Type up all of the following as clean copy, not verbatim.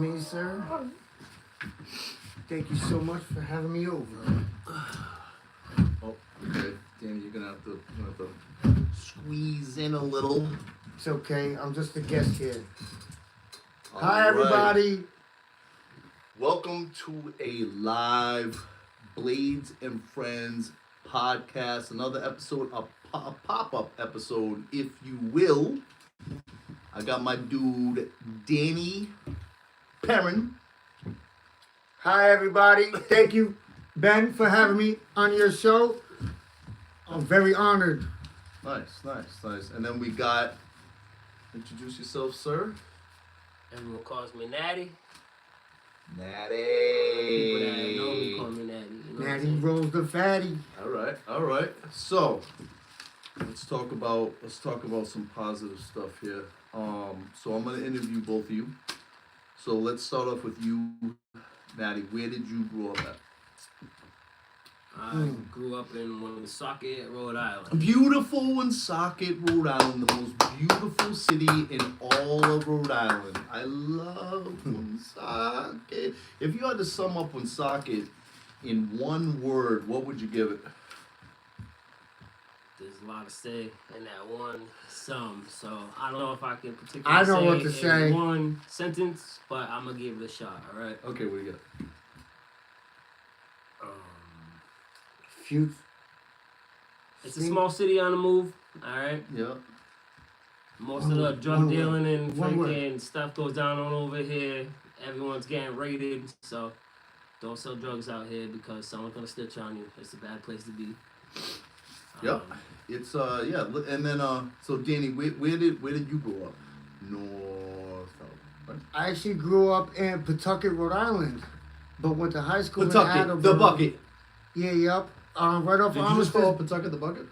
me, sir. Thank you so much for having me over. Oh, okay. Danny, you're gonna have to squeeze in a little. It's okay. I'm just a guest here. All Hi, right. everybody. Welcome to a live Blades and Friends podcast. Another episode, a pop-up episode, if you will. I got my dude, Danny Perrin. Hi, everybody. Thank you, Ben, for having me on your show. I'm very honored. Nice. And then we got, introduce yourself, sir. Everyone calls me Natty. Natty. People that know me call me Natty. You know Natty rolls the fatty. All right. So let's talk about some positive stuff here. So I'm gonna interview both of you. So let's start off with you, Natty. Where did you grow up at? I grew up in Woonsocket, Rhode Island. Beautiful Woonsocket, Rhode Island, the most beautiful city in all of Rhode Island. I love Woonsocket. If you had to sum up Woonsocket in one word, what would you give it? There's a lot to say in that one sum, so I don't know if I can particularly I know say what to in say. one sentence, but I'm gonna give it a shot. All right. Okay, what do you got? It's a small city on the move. All right. Yeah. Most of the drug dealing and One word. freaking stuff goes down on over here. Everyone's getting raided, so don't sell drugs out here because someone's gonna stitch on you. It's a bad place to be. Yep. It's yeah, and then so Danny, where did you grow up? North, south, right? I actually grew up in Pawtucket, Rhode Island, but went to high school in Pawtucket, Attleboro. the bucket. Yeah, yep. Right off Did you just call Armistead. Pawtucket the bucket?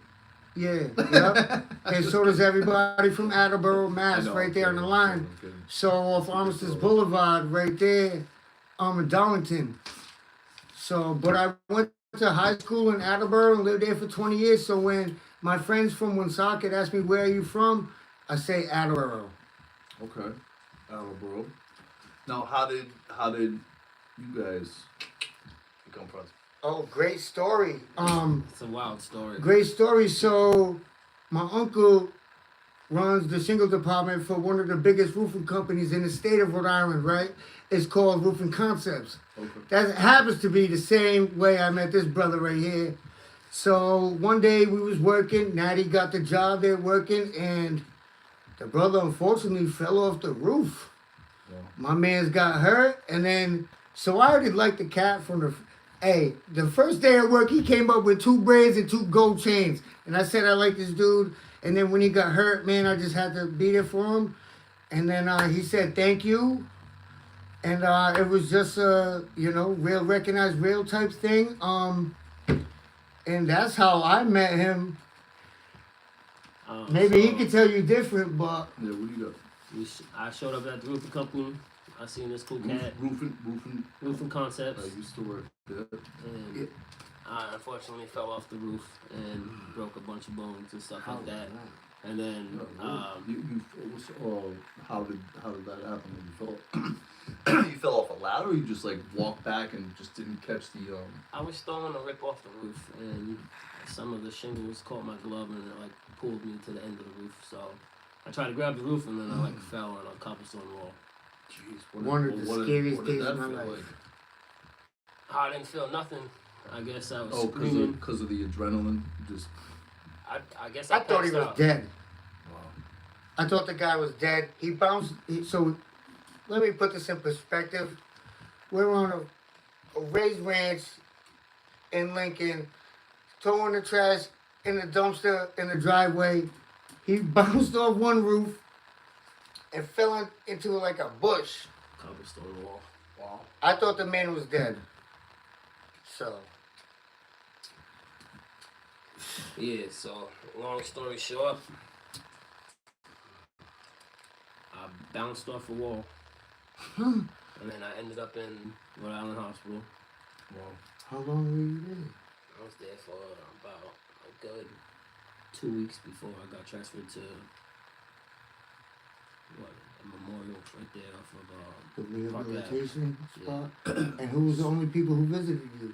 Yeah, yep. And so does everybody from Attleboro, Mass, right there on the line. So off Armistead's Boulevard, right there, in Darlington. So, but I went to high school in Attleboro and lived there for 20 years. So when my friends from Woonsocket ask me, where are you from? I say Attleboro. Okay, Attleboro. Now, how did you guys become friends? Oh, great story. It's a wild story. Great story. So my uncle runs the shingle department for one of the biggest roofing companies in the state of Rhode Island, right? It's called Roofing Concepts. Okay. That happens to be the same way I met this brother right here. So one day we was working, Natty got the job there working, and the brother unfortunately fell off the roof. Yeah. My man's got hurt, and then, so I already liked the cat from the first day at work, he came up with 2 braids and 2 gold chains. And I said I like this dude. And then when he got hurt, man, I just had to be there for him. And then he said thank you. And it was just a, real recognized real type thing. And that's how I met him. Maybe he could tell you different, but Yeah, what do you got? I showed up at the roofing company. I seen this cool cat. Roofing. Concepts. I used to work there. And I unfortunately fell off the roof and broke a bunch of bones and stuff like that. And then How did that happen? When you fell, you fell off a ladder, or you just like walked back and just didn't catch the I was starting to rip off the roof, and some of the shingles caught my glove and it like pulled me to the end of the roof. So I tried to grab the roof and then I like fell on a cobblestone wall. Jeez, one of the scariest days that of my feel life. like? I didn't feel nothing. I guess I was Oh, screaming. because of the adrenaline, just. I guess I thought he was passed out. dead. Wow. I thought the guy was dead. He bounced. So let me put this in perspective. We're on a raised ranch in Lincoln, throwing the trash in the dumpster in the driveway. He bounced off one roof and fell into like a bush. Cobblestone wall. Wow. I thought the man was dead. So, Yeah, so long story short, I bounced off a wall. And then I ended up in Rhode Island Hospital. Wow. how long were you there? I was there for about a good 2 weeks before I got transferred to memorial right there off The of Park Ave. rehabilitation Yeah. spot. And who was the only people who visited you?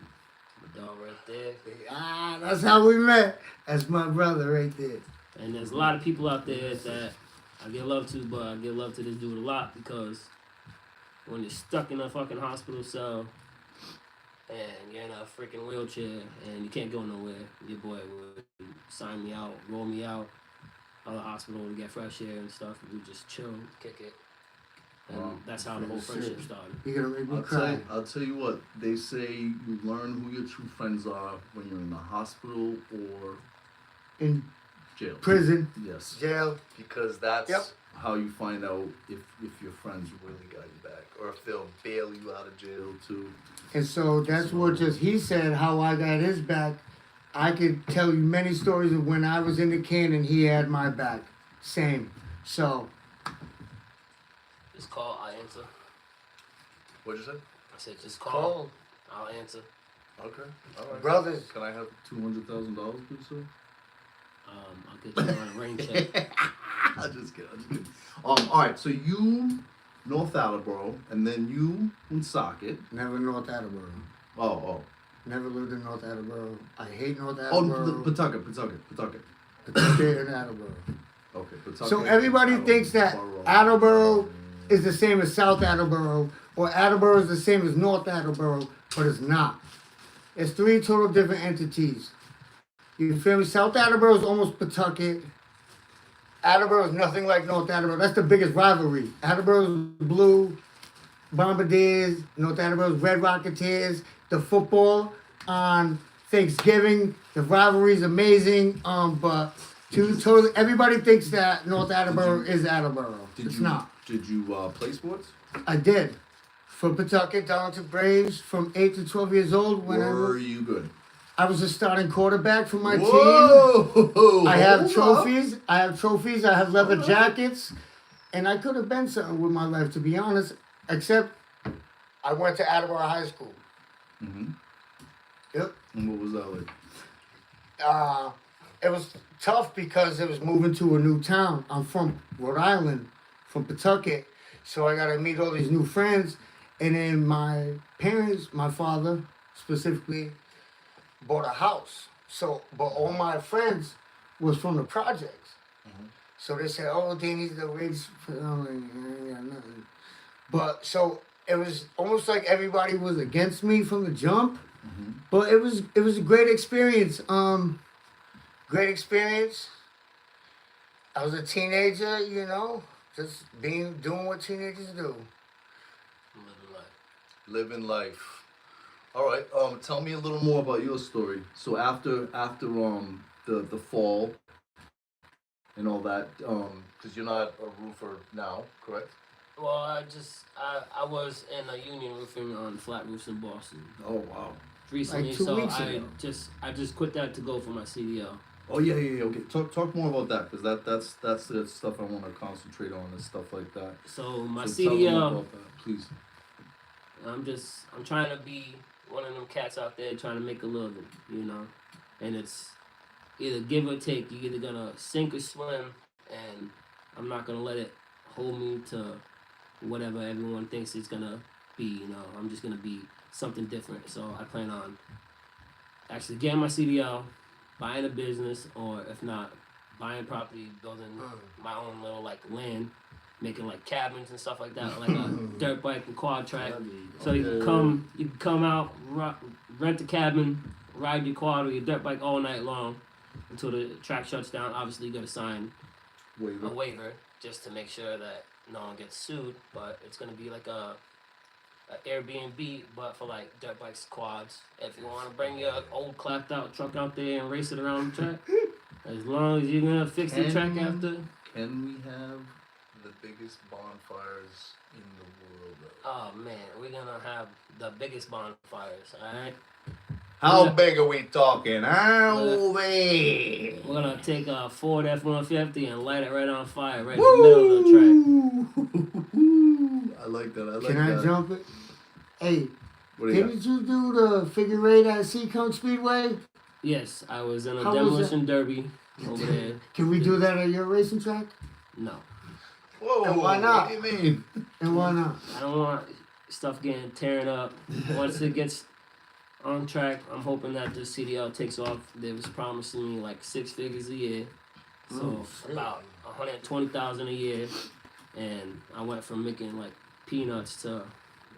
My dog right there. Ah, that's how we met. That's my brother right there. And there's a lot of people out there that I give love to, but I give love to this dude a lot because when you're stuck in a fucking hospital cell and you're in a freaking wheelchair and you can't go nowhere, your boy would sign me out, roll me out of the hospital to get fresh air and stuff. And we just chill, kick it. And Wow. that's how the whole friendship started. You're gonna make me cry. I'll tell you what, they say you learn who your true friends are when you're in the hospital or In jail. prison, Yes. jail. Because that's Yep. how you find out if your friends really got you back. Or if they'll bail you out of jail too. And so that's what just he said, how I got his back. I could tell you many stories of when I was in the can and he had my back. Same. So, Just call, I answer. What'd you say? I said, just call, I'll answer. Okay. All right. brothers. Can I have $200,000, please, sir? I'll get you on a rain check. I'm just kidding. All right. So you North Attleboro, and then you Woonsocket. Never North Attleboro. Oh. Never lived in North Attleboro. I hate North Oh, Attleboro. Pawtucket. Pawtucket and Attleboro. Okay, Pawtucket. So everybody thinks that Attleboro is the same as South Attleboro, or Attleboro is the same as North Attleboro, but it's not. It's three total different entities. You feel me? South Attleboro is almost Pawtucket. Attleboro is nothing like North Attleboro. That's the biggest rivalry. Attleboro is blue, Bombardiers. North Attleboro is Red Rocketeers. The football on Thanksgiving, the rivalry is amazing. But everybody thinks that North Attleboro is Attleboro. It's not. Did you play sports? I did. For Pawtucket, Darlington Braves, from 8 to 12 years old. Were you good? I was a starting quarterback for my team. Whoa! I have Hold trophies. I have leather Alright. jackets. And I could have been something with my life, to be honest. Except I went to Attleboro High School. Mm-hmm. Yep. And what was that like? It was tough because it was moving to a new town. I'm from Rhode Island, from Pawtucket. So I got to meet all these new friends. And then my parents, my father specifically, bought a house. So, but all my friends was from the projects. Mhm. So they said, "Oh, they need the rates." I'm like, I ain't got nothing. But so it was almost like everybody was against me from the jump. Mm-hmm. But it was a great experience. Great experience. I was a teenager, just doing what teenagers do. Living life. All right. Tell me a little more about your story. So after the fall and all that, because you're not a roofer now, correct? Well, I was in a union roofing on flat roofs in Boston Oh wow. recently, Like 2 so weeks I ago. just quit that to go for my CDL. Oh yeah. Okay. Talk more about that, because that's the stuff I want to concentrate on, and stuff like that. So my So tell me more CDL, about that, please. I'm trying to be one of them cats out there trying to make a living, and it's either give or take. You're either gonna sink or swim, and I'm not gonna let it hold me to whatever everyone thinks it's gonna be. I'm just gonna be something different. So I plan on actually getting my CDL, buying a business, or if not, buying property, building my own little land, making cabins and stuff like that, like a dirt bike and quad track. So you can come out, rent a cabin, ride your quad or your dirt bike all night long until the track shuts down. Obviously, you got to sign a waiver just to make sure that no one gets sued. But it's gonna be like a Airbnb, but for dirt bikes, quads. If you want to bring your old clapped out truck out there and race it around the track, as long as you're gonna fix the track after. Can we have the biggest bonfires in the world? Oh man, we're gonna have the biggest bonfires. All right. How Yeah. big are we talking? How big? We're gonna take a Ford F-150 and light it right on fire, right in the middle of the track. I like that. Can I jump it? Hey, What do you got? didn't you do the figure eight at Seacount Speedway? Yes, I was in a How was demolition derby over there. Can we do that at your racing track? No. Whoa, And why not? What do you mean? And why not? I don't want stuff getting tearing up. Once it gets on track, I'm hoping that the CDL takes off. They was promising me like 6 figures a year, so about 120,000 a year, and I went from making like peanuts to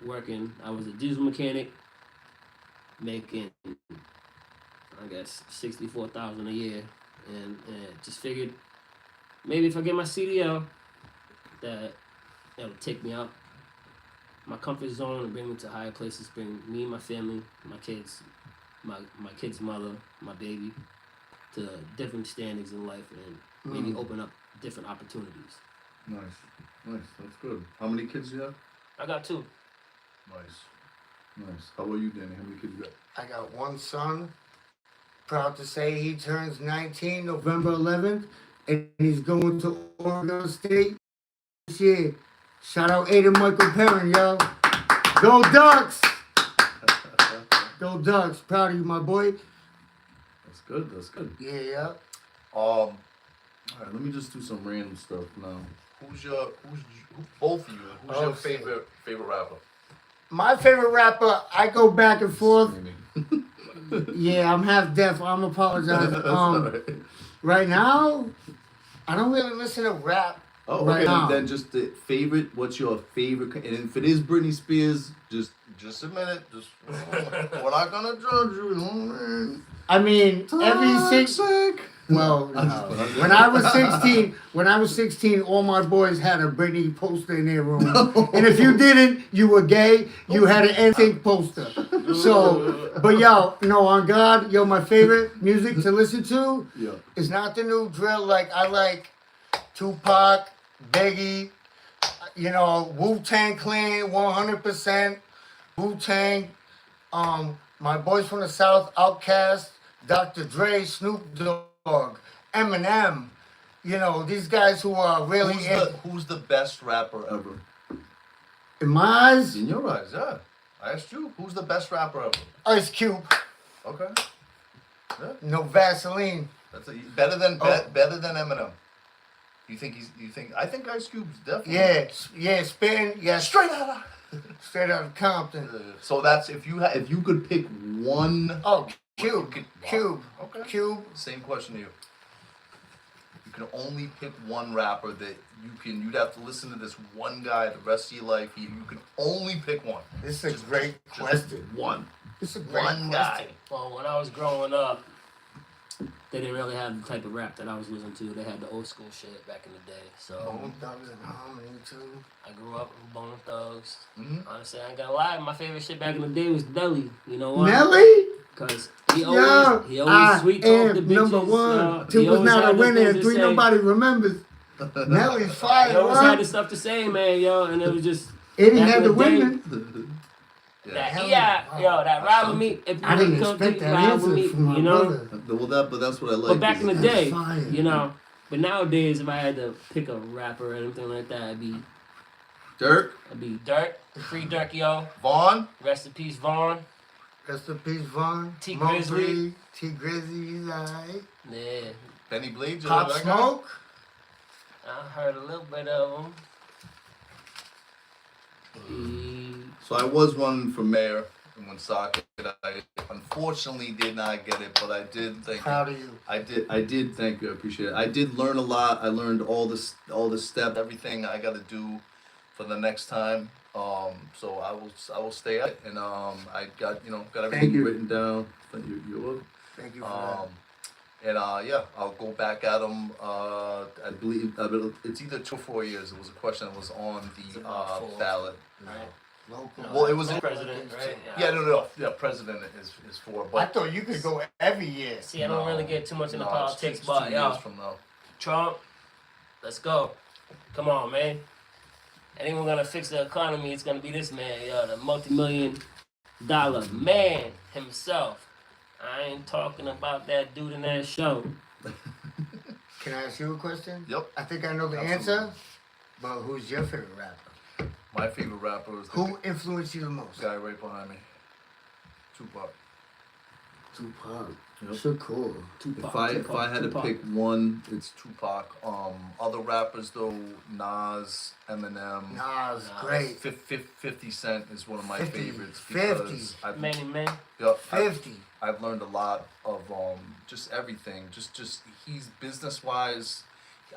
working. I was a diesel mechanic, making I guess 64,000 a year, and just figured maybe if I get my CDL, that it'll take me out my comfort zone and bring me to higher places, bring me and my family, my kids, my kid's mother, my baby, to different standings in life and maybe open up different opportunities. Nice. That's good. How many kids do you have? I got 2. Nice. How about you, Danny? How many kids you got? I got one son. Proud to say he turns 19 November 11th, and he's going to Oregon State this year. Shout out Aiden Michael Perrin, yo. Go Ducks! Go Ducks. Proud of you, my boy. That's good. Yeah. All right, let me just do some random stuff now. Both of you, who's your favorite rapper? My favorite rapper, I go back and forth. Screaming. Yeah, I'm half deaf. I'm apologize. Right now, I don't really listen to rap. Oh, right okay. now. Then just the favorite. What's your favorite? And if it is Britney Spears, just admit it. Just we're not gonna judge you. You know what I mean? I mean, every six. Well, no. When I was 16, all my boys had a Britney poster in their room. No. And if you didn't, you were gay. You had an NSYNC poster. So, but yo, no, on God, yo, my favorite music to listen to is not the new drill. Like, I like Tupac, Biggie, you know, Wu-Tang Clan, 100%. Wu-Tang, my boys from the South, Outkast, Dr. Dre, Snoop Dogg, Eminem, you know, these guys who are really... Who's the best rapper ever? In my eyes? In your eyes, yeah. I asked you, who's the best rapper ever? Ice Cube. Okay. Yeah. No Vaseline. That's better than Eminem. You think I think Ice Cube's definitely... Yeah, spitting, yeah. Straight out of Compton. So that's, if you could pick one... Oh, Cube. Okay. Cube. Same question to you. You can only pick one rapper that you'd have to listen to this one guy the rest of your life. You can only pick one. This is a great question. One. This is a great one question. guy. Well, when I was growing up, they didn't really have the type of rap that I was listening to. They had the old school shit back in the day. So Bone Thugs and Harmony too. I grew up with Bone Thugs. Mm-hmm. Honestly, I ain't gonna lie. My favorite shit back in the day was Nelly. You know why? Nelly? Because he always sweet talked the bitches. Number one. Two was not a winner. And 3 nobody remembers. Nelly's fire. He always had the stuff to say, man, yo, and it was just. Eddie had the women. That ride with me. If you I didn't come expect to that ride answer with me, from my you know. brother. But that's what I like. But back in the day, fire. you know. But nowadays, if I had to pick a rapper or anything like that, it'd be Dirk. Free Dirk, yo. Vaughn. Rest in peace, Vaughn. Rest in peace, Vaughn. T Grizzly. T Grizzly, he's alright. Yeah. Benny Blades. Pop Smoke. I heard a little bit of him. So I was running for mayor in Woonsocket. I unfortunately did not get it, but I did think. Proud of you. I did. Thank you. I appreciate it. I did learn a lot. I learned all the steps, everything I got to do for the next time. So I will stay at it, and I got everything written down. You're welcome. Thank you for that. And I'll go back at them. I believe it's either 2 or 4 years. It was a question that was on the ballot. Right. Local. Well, it was president, right? No. Yeah, president is 4. But I thought you could go every year. See, I don't really get too much into politics, it's but 2 years from now. Trump, let's go. Come on, man. Anyone gonna fix the economy? It's gonna be this man, the multi-million-dollar man himself. I ain't talking about that dude in that show. Can I ask you a question? Yep. I think I know the answer, but who's your favorite rapper? My favorite rapper is Who influenced you the most? guy right behind me, Tupac. Tupac. Yep. Shakur. Tupac, If I had to Tupac. pick one, it's Tupac. Other rappers though, Nas, Eminem. Nas, Nas. great. 50 Cent is one of my 50, favorites 50. because I've, Many men. yeah, 50. I've learned a lot of just everything. Just he's business wise.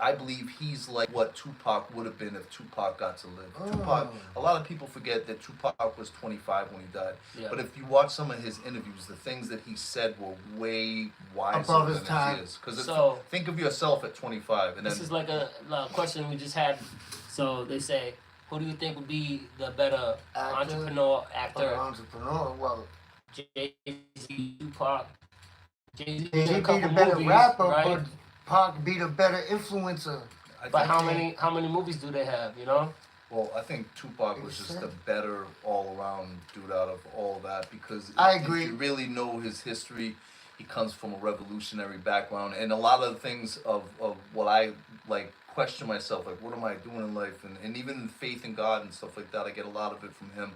I believe he's like what Tupac would have been if Tupac got to live. Oh. Tupac. A lot of people forget that Tupac was 25 when he died. Yeah. But if you watch some of his interviews, the things that he said were way wiser Above than his time. his. Because So- think of yourself at 25, and This then is like a question we just had. So they say, who do you think would be the better Actor? entrepreneur, actor? Entrepreneur. Well, Jay-Z, Tupac. Jay-Z he did a be the couple better movies, rapper, right? but Pac be the better influencer. I But think, how many movies do they have? You know? well, I think Tupac was just the better all around dude out of all that because I if agree. you really know his history, he comes from a revolutionary background, and a lot of the things of what I like question myself, like what am I doing in life, and even faith in God and stuff like that, I get a lot of it from him.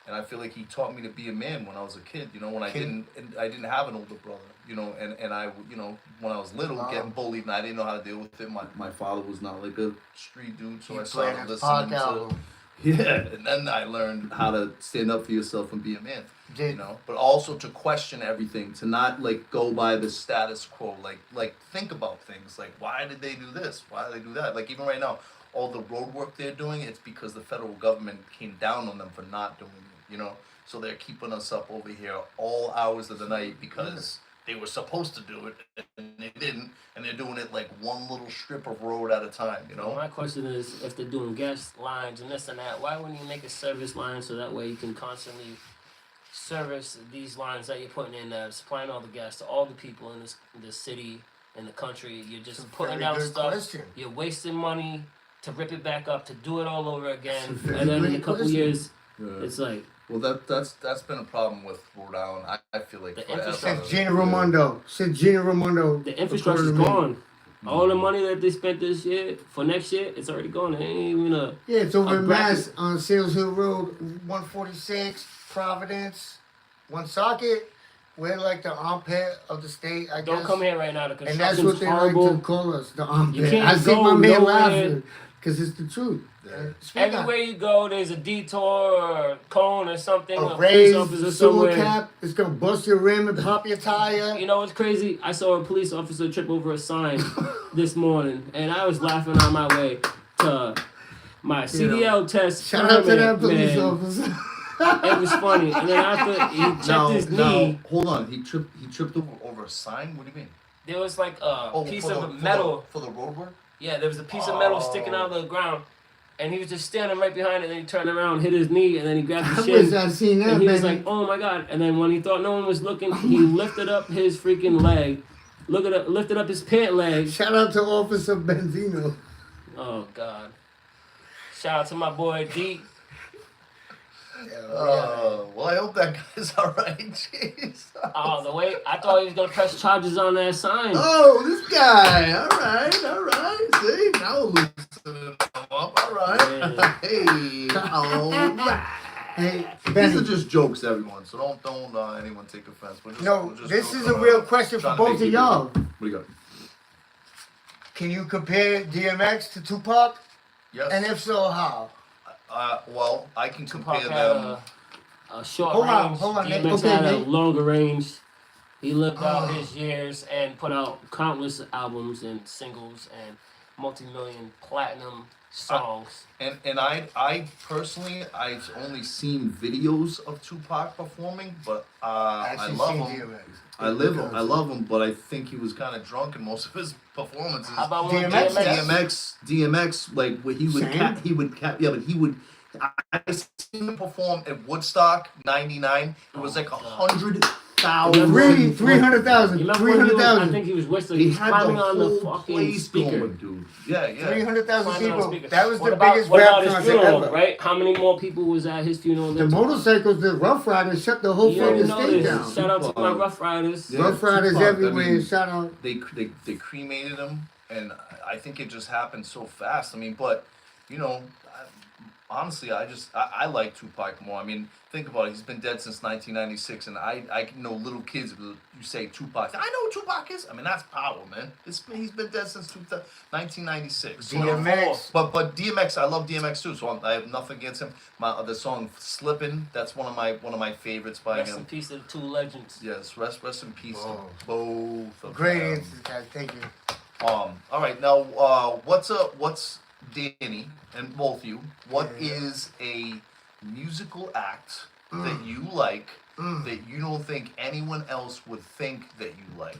And I feel like he taught me to be a man when I was a kid, you know, when I didn't have an older brother, you know, and I, you know, when I was little, Wow. getting bullied and I didn't know how to deal with it. My father was not like a street dude, so He I started played his Pac listening to, album. yeah, and then I learned how to stand up for yourself and be a man, you Did know, but also to question everything, to not like go by the status quo, like think about things, like why did they do this, why did they do that, like even right now, all the road work they're doing, it's because the federal government came down on them for not doing it, you know. So they're keeping us up over here all hours of the night because they were supposed to do it and they didn't, and they're doing it like one little strip of road at a time, you know? My question is, if they're doing gas lines and this and that, why wouldn't you make a service line so that way you can constantly service these lines that you're putting in there, supplying all the gas to all the people in this city, in the country? You're just It's a putting very out good stuff. question. You're wasting money to rip it back up, to do it all over again, It's a very and then in a great couple question. years, Yeah. it's like Well, that's been a problem with Rhode Island. I feel like The forever. infrastructure. Said Gina Raimondo. Said Gina Raimondo. the infrastructure's according to me. gone. All the money that they spent this year for next year, it's already gone. It ain't even a. Yeah, it's over A in bracket. Mass on Sales Hill Road, 146, Providence, Woonsocket. We're like the armpit of the state, I Don't guess. come here right now. The And that's construction's what they horrible. like to call us, the armpit. can't I see go my man nowhere. laughing because it's the truth. Yeah. Speak up. Everywhere you go, there's a detour or a cone or something. A police raised officer sewer somewhere. cap, it's gonna bust your rim and pop your tire. You know what's crazy? I saw a police officer trip over a sign this morning, and I was laughing on my way to my CDL test. Shout out to that permit, police man. officer. It was funny, and then after he checked his knee, Hold on. He tripped over a sign. What do you mean? there was like a piece for of metal. for the road work. Yeah, there was a piece of metal sticking out of the ground, and he was just standing right behind it. And then he turned around, hit his knee, and then he grabbed I his wish shin. I seen that, And he was baby. like, "Oh my god!" And then when he thought no one was looking, he lifted up his freaking leg, lifted up his pant leg. Shout out to Officer Benzino. Oh god! Shout out to my boy D. Well, I hope that guy's all right. Jeez. Oh, the way I thought he was gonna press charges on that sign. Oh, this guy. All right. See, now we're loosening him up. All right. Yeah. Hey, all right. Hey, These Benny. are just jokes, everyone. So don't anyone take offense. No, this is a real question for both of y'all. What do you got? Can you compare DMX to Tupac? Yes. And if so, how? Well, I can Tupac compare had them. a short Hold on, range. hold on, Nick. DMX Okay, had a Nick. longer range. He lived Oh. out his years and put out countless albums and singles and multi-million platinum songs. And I personally, I've only seen videos of Tupac performing, but I Actually love seen him. DMX. I love him, but I think he was kind of drunk in most of his performances. How about when DMX? DMX, like when he would Same. yeah, but he would. I seen him perform at Woodstock '99. It was like 100,000. 300,000. You remember when he was, I 300,000. think he was whistling. He He was had climbing the on the whole fucking place speaker. going, dude. Yeah. 300,000 Climbing on the people. speaker. That was What the about- biggest what rap about his concert funeral, ever. right? How many more people was at his funeral? The than Tupac? motorcycles, the Rough Riders shut the whole You don't fucking know state this. down. Shout out to my Rough Riders. Yeah. Rough Riders Tupac, I everywhere. mean, Shout out. They cremated him, and I think it just happened so fast. I mean, but you know, honestly, I like Tupac more. I mean, think about it. He's been dead since 1996, and I know little kids. You say Tupac, I know who Tupac is. I mean, that's power, man. He's been dead since 1996. So, DMX. but DMX, I love DMX too. So I have nothing against him. The song "Slippin'," that's one of my favorites by Rest him. in peace to the two legends. Yes, rest in peace, Whoa. both of Great them. answers, guys. Thank you. All right, now what's Danny and both of you? What is a musical act that you like that you don't think anyone else would think that you like?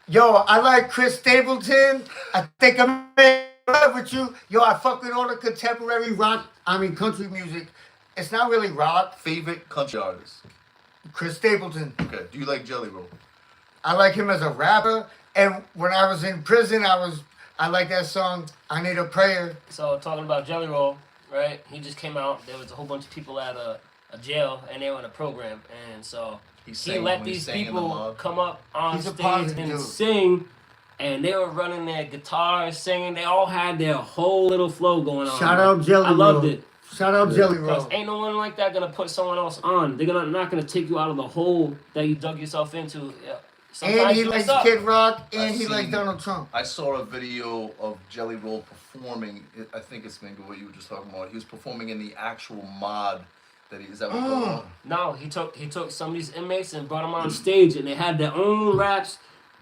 Yo, I like Chris Stapleton. I think I'm in love with you. Yo, I fuck with all the contemporary rock. I mean, country music. It's not really rock. Favorite country artist? Chris Stapleton. Okay. Do you like Jelly Roll? I like him as a rapper. And when I was in prison, I like that song, I Need a Prayer. So talking about Jelly Roll, right? He just came out. There was a whole bunch of people at a jail, and they were in a program, and so he let these people come up on He's a stage positive and dude. sing, and they were running their guitars, singing. They all had their whole little flow going on. Shout out Jelly I loved Roll. it. Shout out Jelly Because Roll. ain't no one like that gonna put someone else on. They're not gonna take you out of the hole that you dug yourself into. Yeah. Sometimes And he you likes mess up. Kid Rock, and I've he likes seen- Donald Trump. I saw a video of Jelly Roll performing. I think it's maybe what you were just talking about. He was performing in the actual mod. Is that what going on? No, he took some of these inmates and brought them on stage, and they had their own raps,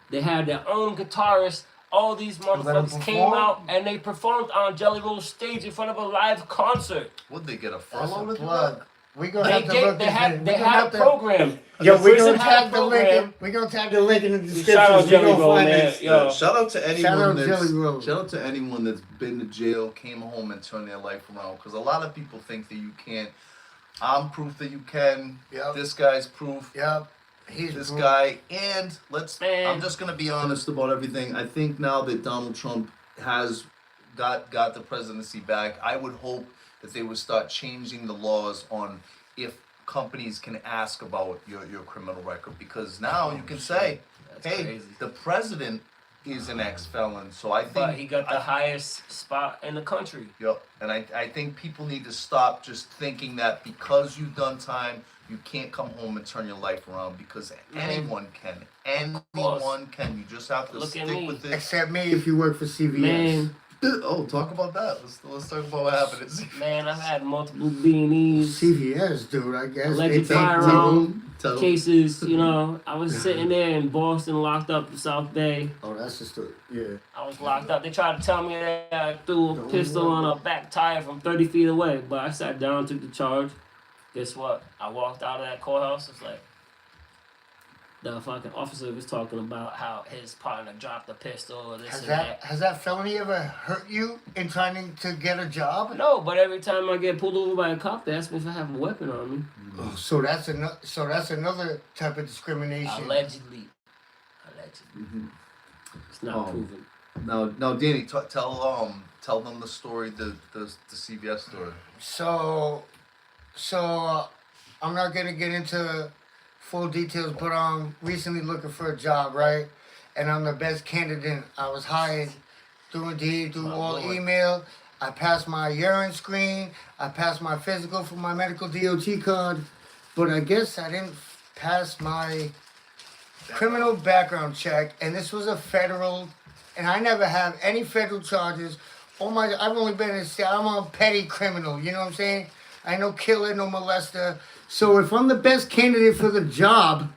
they had their own guitarists. All these motherfuckers came perform? out and they performed on Jelly Roll's stage in front of a live concert. Would they get a That's furlough a to do plug. that? We gonna have to look They this had in. they We gonna had have a to- program. Yo, The we prison gonna had a tag the link. program. We gonna tag the link in the description. Shout out We Jelly gonna Roll, find man. this. Yo. Shout out to anyone Shout out that's Jelly Roll. shout out to anyone that's been to jail, came home, and turned their life around. Because a lot of people think that you can't. I'm proof that you can. Yep. This guy's proof. Yep. He's This brutal. guy, and Man. I'm just gonna be honest about everything. I think now that Donald Trump has got the presidency back, I would hope that they would start changing the laws on if companies can ask about your criminal record, because now you can say, That's hey, crazy. the president is an ex-felon, so I think But he got the highest spot in the country. Yep, and I think people need to stop just thinking that because you've done time, you can't come home and turn your life around, because anyone can. Anyone can. You just have to Look at stick me. with it. Except me if you work for CVS. Man, Oh, talk about that. Let's talk about what happened. man, I've had multiple beanies, CVS, dude, I guess. alleged They- firearm Tell 'em. cases. You know, I was sitting there in Boston, locked up in South Bay. Oh, that's the story. Yeah. I was locked up. They tried to tell me that I threw a pistol on a back tire from 30 feet away, but I sat down, took the charge. Guess what? I walked out of that courthouse. It's like the fucking officer was talking about how his partner dropped a pistol or this and that. Has that felony ever hurt you in trying to get a job? No, but every time I get pulled over by a cop, they ask me if I have a weapon on me. Oh, so that's another type of discrimination. Allegedly. Mhm. It's not Oh. proven. Now, Danny, tell them the story, the CVS story. So I'm not gonna get into full details, but I'm recently looking for a job, right? And I'm the best candidate. I was hired through Indeed, through My all Lord. email. I passed my urine screen. I passed my physical for my medical DOT card, but I guess I didn't pass my criminal background check. And this was a federal, and I never have any federal charges. I've only been I'm a petty criminal. You know what I'm saying? I ain't no killer, no molester. So if I'm the best candidate for the job,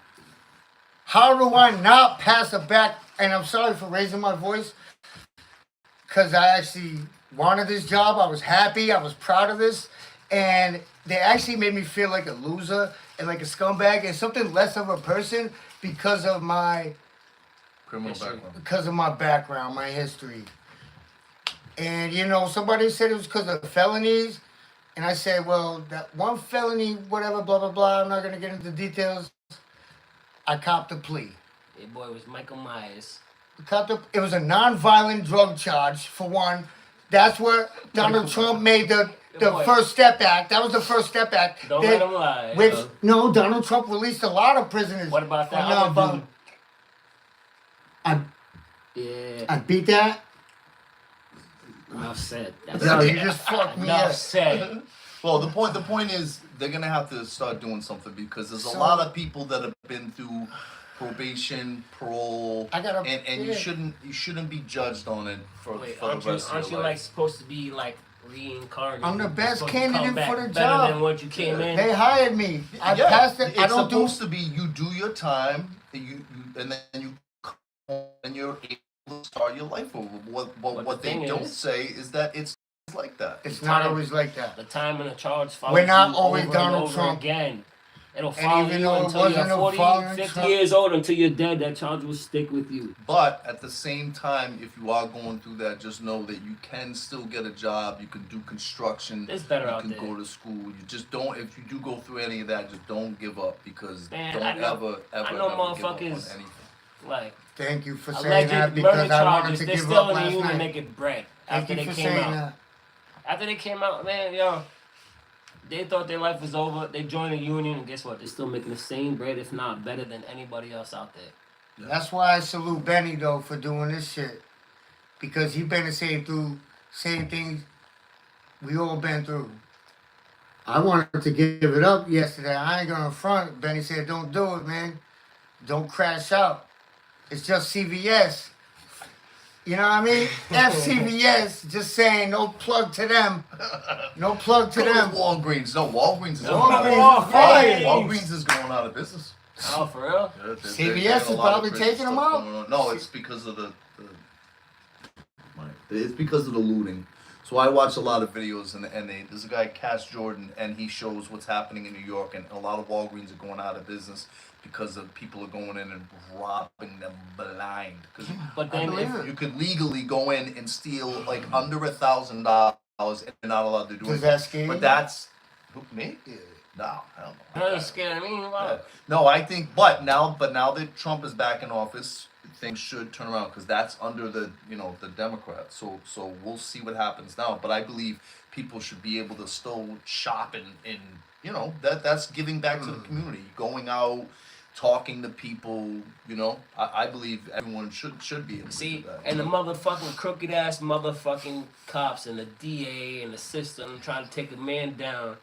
how do I not pass a back? And I'm sorry for raising my voice, because I actually wanted this job. I was happy. I was proud of this. And they actually made me feel like a loser and like a scumbag and something less of a person because of my Criminal History. background. background, my history. And somebody said it was because of felonies. And I said, well, that one felony, whatever, blah, blah, blah. I'm not going to get into details. I copped a plea. Your boy was Michael Myers. It was a non-violent drug charge, for one. That's where Donald Trump made the boy. First Step Act. That was the First Step Act. Don't That- let him lie. Which, no, Donald Trump released a lot of prisoners. What about for that other non-violent. Yeah. I beat that. Enough said. That's No, it. you just fucked me Enough up. said. Well, the point is they're gonna have to start doing something because there's a So- lot of people that have been through probation, parole, I gotta- and yeah. you shouldn't be judged on it for Wait, the rest of aren't you your like life. supposed to be like reincarnated? I'm the You're best supposed to come candidate back for the better job. than what you came in. They hired me. I Yeah, passed it. It's I don't do. supposed to be you do your time, and then you come home and you're able to start your life over. What the they thing don't is- say is that it's like that. It's not always like that. The time and the charge follows We're not you always over Donald and over Trump. again. It'll And follow even you though it until you're wasn't no 40, following 50 Trump- years old, until you're dead. That charge will stick with you. But at the same time, if you are going through that, just know that you can still get a job. You can do construction. It's better you out can there. go to school. You just don't. If you do go through any of that, just don't give up because Man, don't I know- ever I know give up on motherfuckers- anything. Like, Thank you for saying alleged that murder because I wanted charges, to they're give still up in the last union night. making bread Thank after you they for came saying out. that. After they came out, man, yo, they thought their life was over. They joined the union, and guess what? They're still making the same bread, if not better than anybody else out there. That's why I salute Benny though for doing this shit, because he been the same things we all been through. I wanted to give it up yesterday. I ain't gonna front. Benny said, "Don't do it, man. Don't crash out. It's just CVS." You know what I mean? FCVS, just saying, no plug to them. No plug to Go them. to Walgreens. No, Walgreens is Walgreens. Walgreens is going out of business. Oh, for real? Yeah, CVS is probably taking them out. No, it's because of the it's because of the looting. So I watch a lot of videos, and there's a guy, Cass Jordan, and he shows what's happening in New York, and a lot of Walgreens are going out of business because of people are going in and robbing them blind. Because But then believe if it. you could legally go in and steal like under $1,000, and you're not allowed to do Does it. that scare you? But that's me. Yeah. No, hell no. you're not scared of me, Yeah. wow. No, I think, but now that Trump is back in office, things should turn around because that's under the the Democrats. So we'll see what happens now. But I believe people should be able to still shop and that's giving back to the community, going out, talking to people. I believe everyone should be able to See, do that. and the motherfucking crooked ass motherfucking cops and the DA and the system trying to take a man down.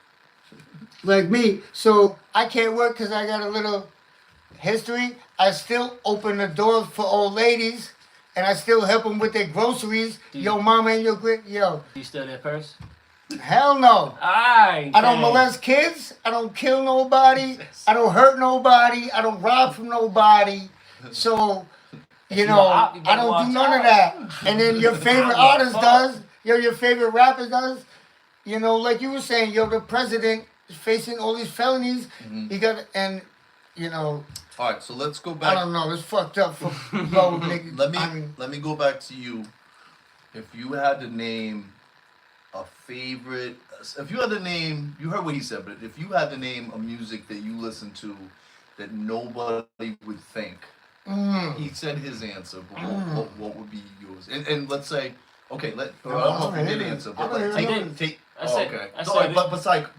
Like me. So I can't work because I got a little history. I still open the doors for old ladies, and I still help them with their groceries. Do you- Yo, mama and your yo. You still there, purse? Hell no. Alright. I don't molest kids. I don't kill nobody. I don't hurt nobody. I don't rob from nobody. So, you a op, you I better don't watch do none of out. that. And then your favorite I'm artist fucked. does. Your favorite rapper does. Like you were saying, the president is facing all these felonies. He got, and, All right, so let's go I back. don't know. It's fucked up for low niggas. Let me go back to you. If you had to name a favorite, if you had to name, you heard what he said, but if you had to name a music that you listen to that nobody would think, he said his answer, but what would be yours? And let's say, okay, I don't know if you did answer, but take. I said- Okay, I no, said but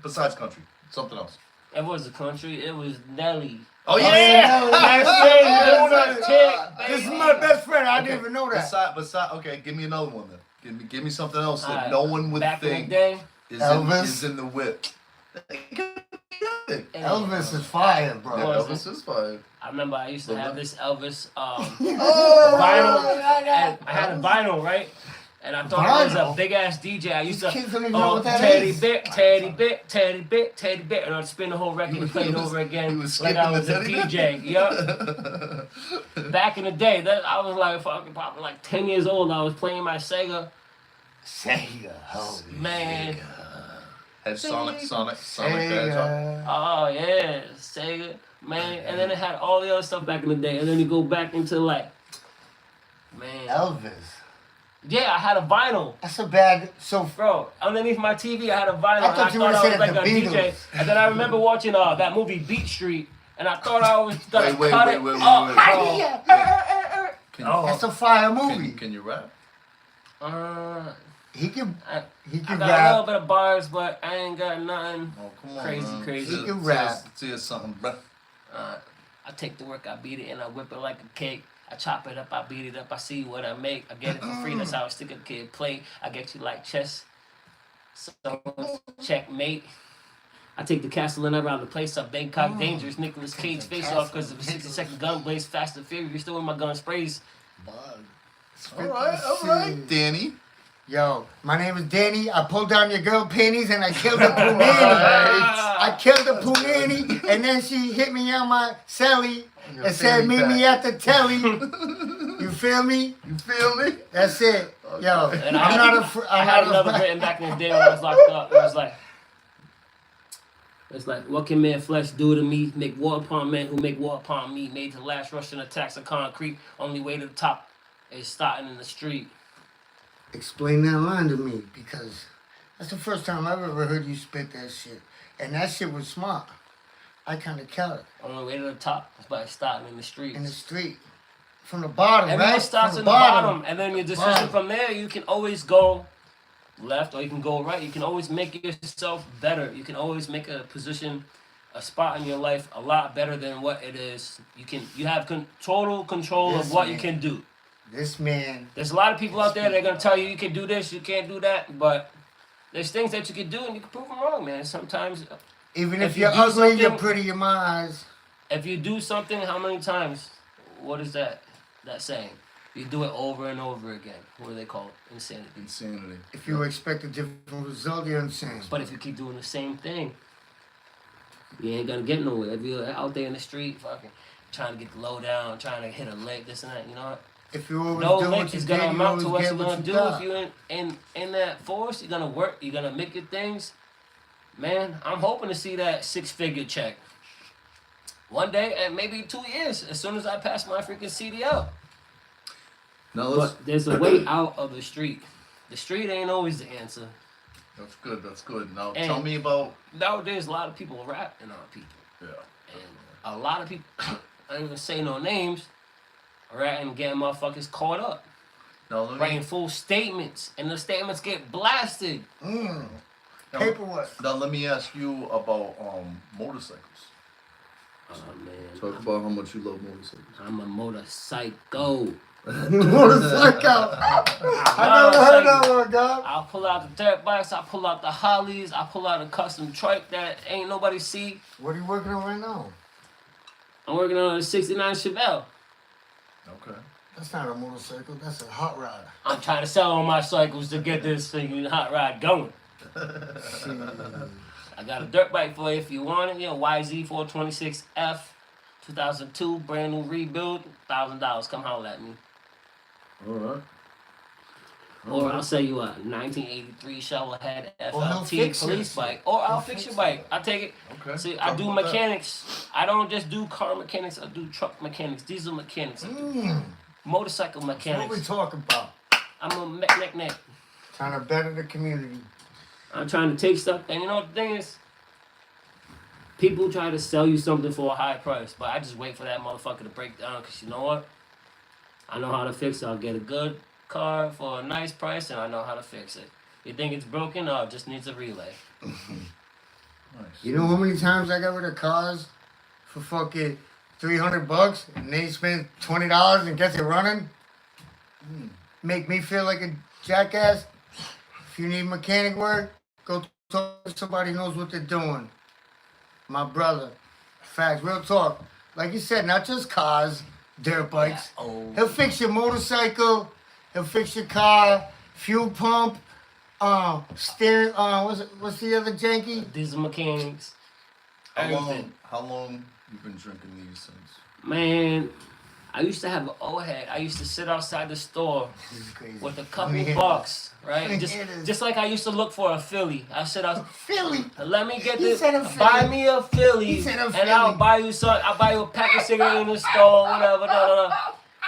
besides country, something else. It was the country. It was Nelly. Oh yeah! That's This is my best friend. I didn't even know that. Beside, okay, give me another one then. Give me something else that Alright, no one would Back in the think day, Elvis. is in the whip. Elvis is fire, bro. Yeah, was Elvis is fine. I remember I used to have this Elvis Oh, vinyl. And I had a vinyl, right? And I thought it was Vinyl? a big ass DJ. I used to, Kids don't even know what that Teddy is. Bit, Teddy Bit, Teddy Bit, Teddy Bit, and I'd spin the whole record and play it over He again was like I skipping was the a Teddy Bit? DJ. Yup. Back in the day, I was like fucking probably like 10 years old. I was playing my Sega. Sega. Oh, Man, Had Sonic the Hedgehog. Sega. oh yeah, Sega, man. And then it had all the other stuff back in the day. And then you go back into like, man. Elvis. Yeah, I had a vinyl. That's a bad. So Bro, underneath my TV, I had a vinyl. I thought and you I would've thought I said was like the a DJ. Beatles. And then I remember watching that movie Beat Street, and I thought I was gonna Wait, cut wait, it wait, wait, up. wait. bro. Can, Oh. that's a fire movie. can you rap? He can. I He can got a little rap. bit of bars, but I ain't got nothing. Oh, come on, Crazy, man. crazy. He can rap. See something, bro. I take the work, I beat it, and I whip it like a cake. I chop it up, I beat it up, I see what I make. I get it for free, that's how I stick a kid play. I get you like chess. So checkmate. I take the Castellan around the place up. Bangkok dangerous. Nicolas Cage face off because of a 60-second gun blaze. Fast and Furious. Still in my gun sprays. All right, Danny. Yo, my name is Danny. I pulled down your girl panties and I killed the punani. I killed the punani, and then she hit me on my celly and said, "Meet me at the telly." You feel me? You feel me? That's it. Yo, And I'm not a. I had another written back in the day when I was locked up. It was like, what can man flesh do to me? Make war upon men who make war upon me. Made to last Russian attacks of concrete. Only way to the top is starting in the street. Explain that line to me, because that's the first time I've ever heard you spit that shit, and that shit was smart. I kind of killed it. Only way to the top is by starting in the streets. In the street, from the bottom, Everyone right? starts From in the bottom, and then your decision from there, you can always go left or you can go right. You can always make yourself better. You can always make a position, a spot in your life a lot better than what it is. You have total control of what you can do. This man. There's a lot of people out there that are gonna tell you can do this, you can't do that, but there's things that you can do and you can prove them wrong, man. Sometimes, Even if you you're do ugly, you're something- pretty in my eyes. if you do something, how many times? What is that saying? You do it over and over again. What do they call it? Insanity. Insanity. If you expect a different result, you're insane. But if you keep doing the same thing, you ain't gonna get nowhere. If you're out there in the street, fucking trying to get the low down, trying to hit a lick, this and that, you know what? If you always No do lick what you is did, gonna you amount to always what get you're what gonna you do. got. If you're in that force, you're gonna work, you're gonna make your things. Man, I'm hoping to see that 6-figure check. One day, and maybe 2 years, as soon as I pass my freaking CDL. Now let's. But there's a way out of the street. The street ain't always the answer. That's good. That's good. Now And- tell me about. Nowadays, a lot of people rapping on people. Yeah. And a lot of people, I ain't gonna say no names, ratting, getting motherfuckers caught up. Now let me. Writing full statements, and the statements get blasted. Mm. Now, Paperwork. now let me ask you about motorcycles. Oh man, Talk about how much you love motorcycles. I'm a motorcycle. Motorcycle. I never heard that one, God. I'll pull out the dirt bikes, I'll pull out the Harleys, I'll pull out a custom trike that ain't nobody see. What are you working on right now? I'm working on a 69 Chevelle. Okay. That's not a motorcycle. That's a hot rod. I'm trying to sell all my cycles to get this thing hot rod going. Shit. I got a dirt bike for you if you want it. YZ426F, 2002, brand new rebuild, $1,000. Come holler at me. All right. Or I'll sell you a 1983 shovelhead Or he'll FLT fix police it. bike. Or I'll He'll fix your fix bike. I'll take it. Okay. See, I Talk do about that. mechanics. I don't just do car mechanics. I do truck mechanics, diesel mechanics, I do Mm. motorcycle That's what we mechanics. talking about. I'm a mech. Trying to better the community. I'm trying to take stuff. And you know what the thing is? People try to sell you something for a high price, but I just wait for that motherfucker to break down, because you know what? I know how to fix it. I'll get a good car for a nice price, and I know how to fix it. You think it's broken? No, it just needs a relay. Nice. You know how many times I got rid of cars for fucking $300 and they spend $20 and gets it running? Make me feel like a jackass. If you need mechanic work, go talk to somebody who knows what they're doing. My brother. Facts, real talk. Like you said, not just cars, dirt bikes. Oh, He'll fix your motorcycle. He'll fix your car, fuel pump, steering. What's the other janky? diesel mechanics. Everything. How long you been drinking these things? Man, I used to have an old head. I used to sit outside the store This is crazy. with a couple Yeah. bucks, Let right? me Just, hear this. just like I used to look for a Philly. I said, Philly. let me get He this. said a Buy Philly. me a Philly, He said a and I'll Philly. buy you some. I'll buy you a pack of cigarettes in the store, whatever. Da, da, da.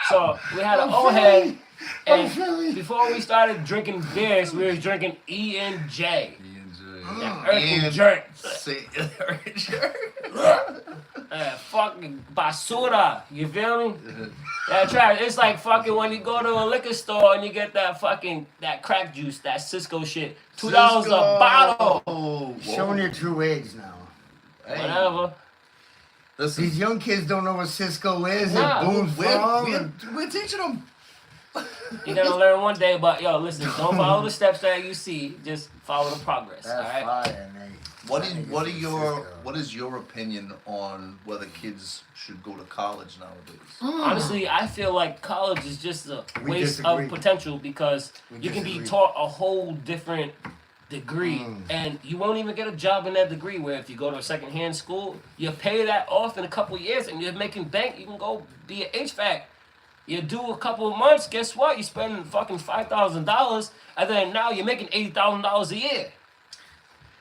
So we had an A old Philly. head, A and Philly. before we started drinking beers, we were drinking E&J. Yeah. Earthy jerk. Say Fucking basura. You feel me? That's right. It's like fucking when you go to a liquor store and you get that crack juice, that Cisco shit. $2 a bottle. Whoa. Showing your true age now. Hey, Whatever. Listen, These young kids don't know what Cisco is Nah, and Boone's Farm. we're teaching them. You're gonna learn one day, but yo, listen, don't follow the steps that you see. Just follow the progress. That's All right. fire, Nate. What is your opinion on whether kids should go to college nowadays? Honestly, I feel like college is just a We waste disagree. of potential because We you can be disagree. taught a whole different degree and you won't even get a job in that degree. Where if you go to a secondhand school, you pay that off in a couple of years and you're making bank. You can go be an HVAC. You do a couple of months, guess what? You spend fucking $5,000 and then now you're making $80,000 a year.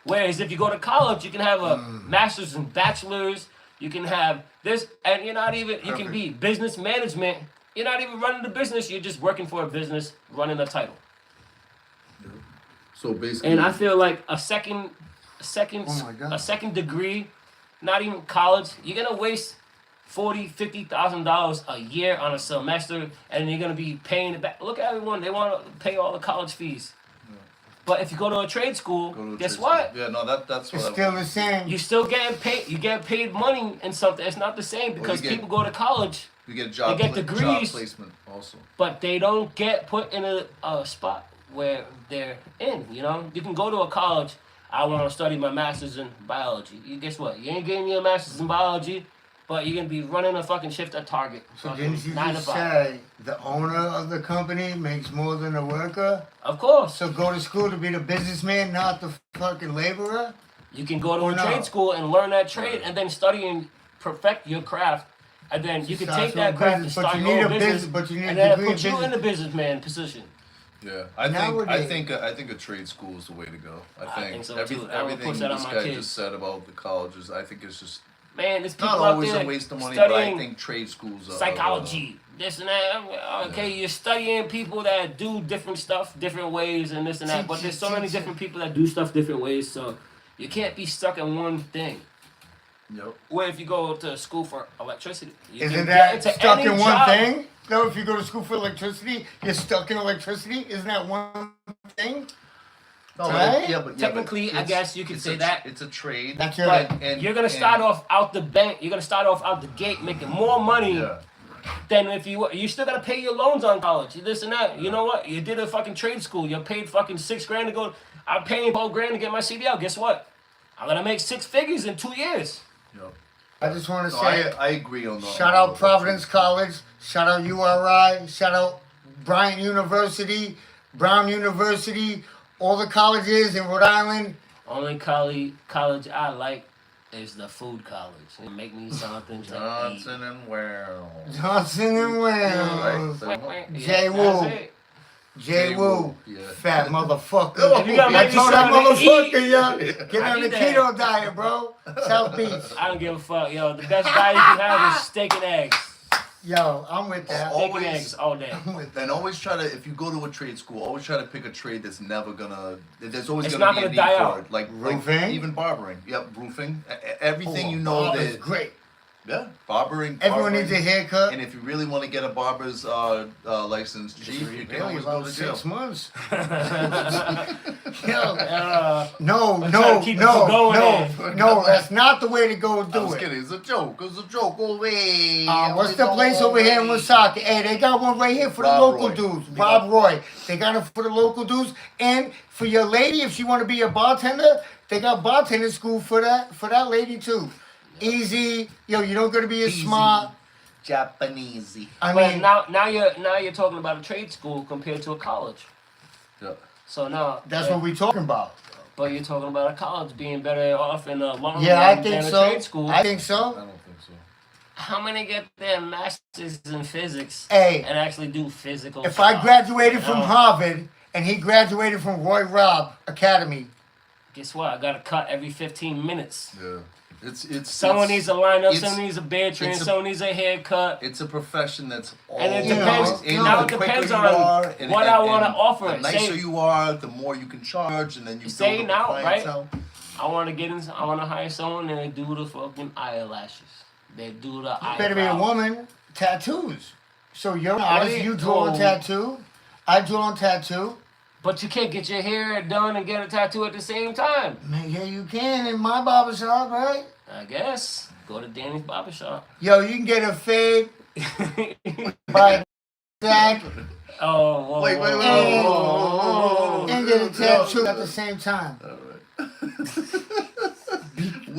Whereas if you go to college, you can have a master's and bachelor's. You can have this, and you're not even. You can be business management. You're not even running the business. You're just working for a business, running a title. So basically, And I feel like a second Oh my God. degree, not even college. You're gonna waste $50,000 a year on a semester, and you're gonna be paying it back. Look at everyone; they want to pay all the college fees. But if you go to a trade school, go to a guess trade what? school. Yeah, no, that's It's what. still the same. You still getting paid. You get paid money in something. It's not the same because get- people go to college, You get a job. They get job degrees. placement also. but they don't get put in a spot where they're in. You know, you can go to a college. I want to study my master's in biology. You guess what? You ain't getting your master's in biology, but you're gonna be running a fucking shift at Target. So fucking didn't you 9 to just 5. say the owner of the company makes more than the worker? Of course, So go to school to be the businessman, not the fucking laborer? you can go to Or a no? trade school and learn that trade, and then study and perfect your craft. And then you can Start take your that craft and business, start but you your need own a business, business, but you need and a then degree in put you in business. the businessman position. Yeah, I Nowadays- think a trade school is the way to go. I think so, every, too. I would everything push that on this my guy kids. just said about the colleges, I think it's just Man, there's people not out always there a waste of money, but I studying think trade schools are psychology, this and that. Okay, you're studying people that do different stuff, different ways, and this and that. But there's so many different people that do stuff different ways, so you can't be stuck in one thing. Yep. Where if you go to school for electricity, you Isn't can that get into stuck any in one job. thing? No, if you go to school for electricity, you're stuck in electricity? Isn't that one thing? No, Right? Technically, I guess you could it's say a, that. it's a trade. That's your- But and- you're gonna and- start off out the bank. You're gonna start off out the gate making more money Yeah. than if you still gotta pay your loans on college. This and that. You know what? You did a fucking trade school. You paid fucking $6,000 to go. I'm paying $12,000 to get my CDL. Guess what? I'm gonna make 6 figures in 2 years. Yep. I just want to No, say, I agree on that. shout out Providence College, shout out URI, shout out Bryant University, Brown University, all the colleges in Rhode Island. Only college I like is the food college. It make me something to eat. Johnson and Wells. Johnson and Wells. Right. Jay Yeah, Woo. that's it. J. Woo. Yeah. Fat motherfucker. If you gotta I make me told that something to eat, motherfucker, yo, get I on the need that. keto diet, bro. South Beach. I don't give a fuck, yo. The best diet you can have is steak and eggs. Yo, I'm with that. Steak Always- and eggs all day. I'm with that. And always try to, if you go to a trade school, always try to pick a trade that's never gonna. There's always It's gonna not be a gonna need die for out. it. Like Roofing? even barbering. Yep, roofing. Everything Oh, you know is that. great. Yeah, barbering. Everyone barbering. needs a haircut. And if you really want to get a barber's license, cheap, you can Really, always go about to jail. 6 months. Yo, Uh, no, trying no, to keep no, people going no, that's not the way to go I do was it. kidding. It's a joke. It's a joke. Away. What's the place over here in Woonsocket? Hey, they got one right here for the Rob local Roy. dudes. Rob Roy. They got it for the local dudes. And for your lady, if she want to be a bartender, they got bartender school for that lady too. Easy. Yo, you don't gotta be as Easy. smart. Japanese. I but mean, now you're talking about a trade school compared to a college. Yeah. So now that's what we talking about. But you're talking about a college being better off in the long Yeah, run I think than a so. trade school. I think I so. don't think so. How many get their masters in physics Hey, and actually do physical if stuff? I graduated from No. Harvard and he graduated from Roy Robb Academy, Guess what? I got to cut every 15 minutes. Yeah. It's Someone it's, needs a lineup, it's- someone needs a beard train, it's a- someone needs a haircut. It's a profession that's all. And it You depends. know, and now the it quicker depends you on are, and- what and- I want to and offer. The nicer Say, you are, the more you can charge, and then you Say build now, up a right? clientele. I want to get in. I want to hire someone and they do the fucking eyelashes. They do the eyebrows. better be a woman. Tattoos. So you're an artist. Right. You draw a Oh. tattoo. I draw a tattoo. But you can't get your hair done and get a tattoo at the same time. Man, yeah, you can in my barbershop, right? I guess. Go to Danny's barbershop. Yo, you can get a fade by Zach. Oh, Wait, whoa, And- whoa. And get a tattoo at the same time. All right.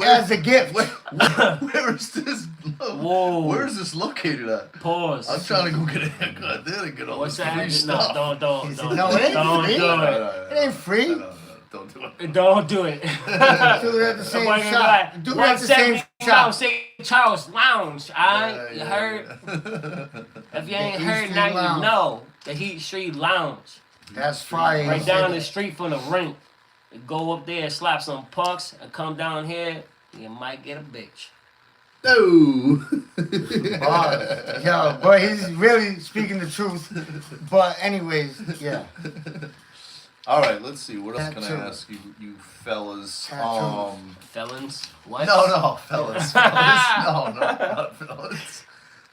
As a gift. Where is this? Whoa. Where is this located at? Pause. I'm trying to go get a haircut there and get all What's this free that? stuff. No, don't. He said, no, it ain't Don't free. do No, it. It ain't free. No, don't do it. Don't do it. Do it at the same Somebody gonna be shop. like, Do it at the same 170 shop. St. Charles Lounge. Alright, you heard? If you ain't The heard, East now Street Lounge. you know. The Heat Street Lounge. That's fire. Right down the street from the rink. You go up there, slap some punks, and come down here, you might get a bitch. No. Bars. Yo, boy, he's really speaking the truth. But anyways, yeah. All right, let's see. What else can Tattoo. I ask you fellas? Tattoo. Felons? What? No, fellas. No, not fellas.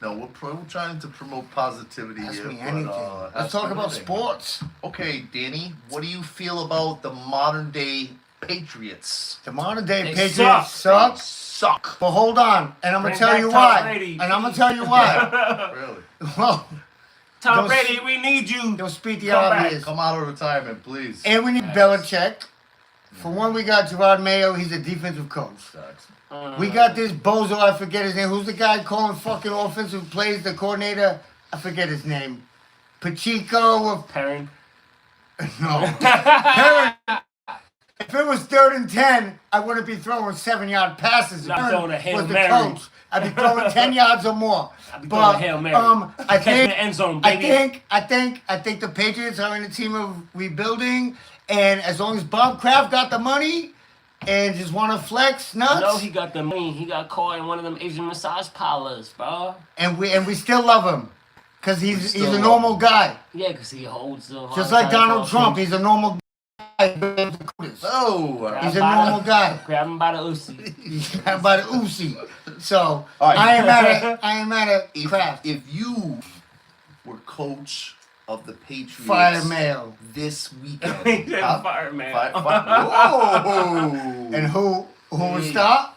No, we're trying to promote positivity Ask here. me but, anything. ask Let's talk me about anything. sports. Okay, Danny, what do you feel about the modern day Patriots? The modern day They Patriots suck. Suck. But hold on, and I'm gonna Bring tell back you Tom why. Brady, And I'm gonna tell you why. Really? Well, Tom Don't- Brady, we need you. don't speak the Come back. obvious. Come out of retirement, please. And we need Belichick. For one, we got Gerard Mayo. He's a defensive coach. Sucks. We got this bozo. I forget his name. Who's the guy calling fucking offensive plays? The coordinator. I forget his name. Pacheco. Perrin. No. Perrin. If it was 3rd and 10, I wouldn't be throwing 7-yard passes. Not Perrin throwing a Hail was the Mary. coach. I'd be throwing 10 yards or more. I'd be But throwing a Hail Mary. I Catch in think the end zone, I baby. think the Patriots are in a team of rebuilding, and as long as Bob Kraft got the money and just want to flex nuts, No, he got the money. He got caught in one of them Asian massage parlors, bro. and we still love him, cause he's still a love normal him. guy, Yeah, because he holds the just like Donald Trump. He's a normal guy. Oh, He's a normal guy. Grab him by the Uzi. He's by the Uzi. So All right. I ain't mad at Kraft. if you were coach of the Patriots Fire Mayo. this He weekend, said huh? fire, man. Whoa! And who would start?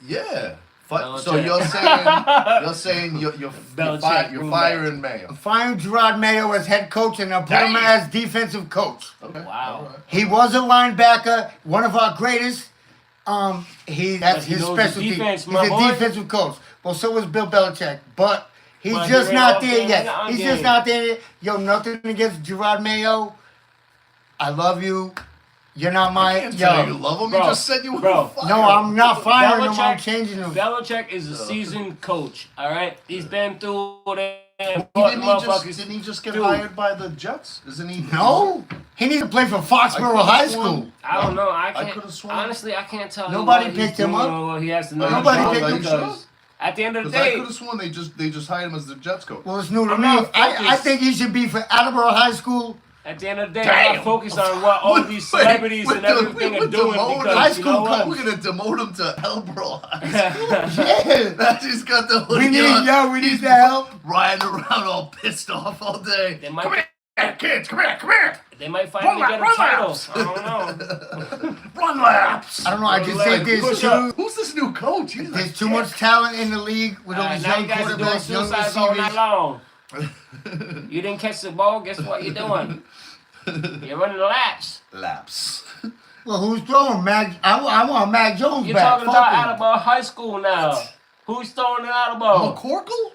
Yeah. So Belichick. you're saying you're Belichick, you're bring firing Mayo. Firing Gerard Mayo as head coach and I'll put him Damn. as defensive coach. Okay. Wow. All right. He was a linebacker, one of our greatest. That's But he his knows the specialty. defense, He's my a boy. defensive coach. Well, so was Bill Belichick, but he's But just he not ran there off yet. game, He's game. just not there yet. Yo, nothing against Gerard Mayo. I love you. You're not my Can't tell you yo. love him. Bro, He just said you were bro. fired. No, I'm not firing him. I'm Belichick- changing him. Belichick is a seasoned coach, all right? He's been through that. Didn't he just get Dude. hired by the Jets? Isn't he? No, he needs to play for I Foxborough could've High sworn- School. I don't know. I I can't. could've sworn- Honestly, I can't tell. you Nobody what he's picked him doing up. or what he has to know. Nobody sure? picked Are you him sure? because at the end of the Because I day, could have sworn they just hired him as the Jets coach. Well, it's new to I'm me. not I focused. think he should be for Attleboro High School. at the end of the day, Damn. I'm not focused on what all these celebrities and everything are doing High because you know school what? We're gonna demote him to Elbro High School. Yeah. That he's got the hoodie We need, on. we need He's the help. riding around all pissed off all day. They might, Come here, kids. Come here. they might finally get a Run title. laps. I don't know. Run laps. I don't know. I just Like, think there's push too, up. Who's this new coach? He's there's like, too much talent in the league with all these now young you guys are doing quarterbacks, young suicides all night receivers. long. You didn't catch the ball. Guess what you're doing? You're running laps. laps. Well, who's throwing Mag? I want Mag Jones You're back. talking Fuck about him. Attleboro High School now. Who's throwing it Attleboro? McCorkle?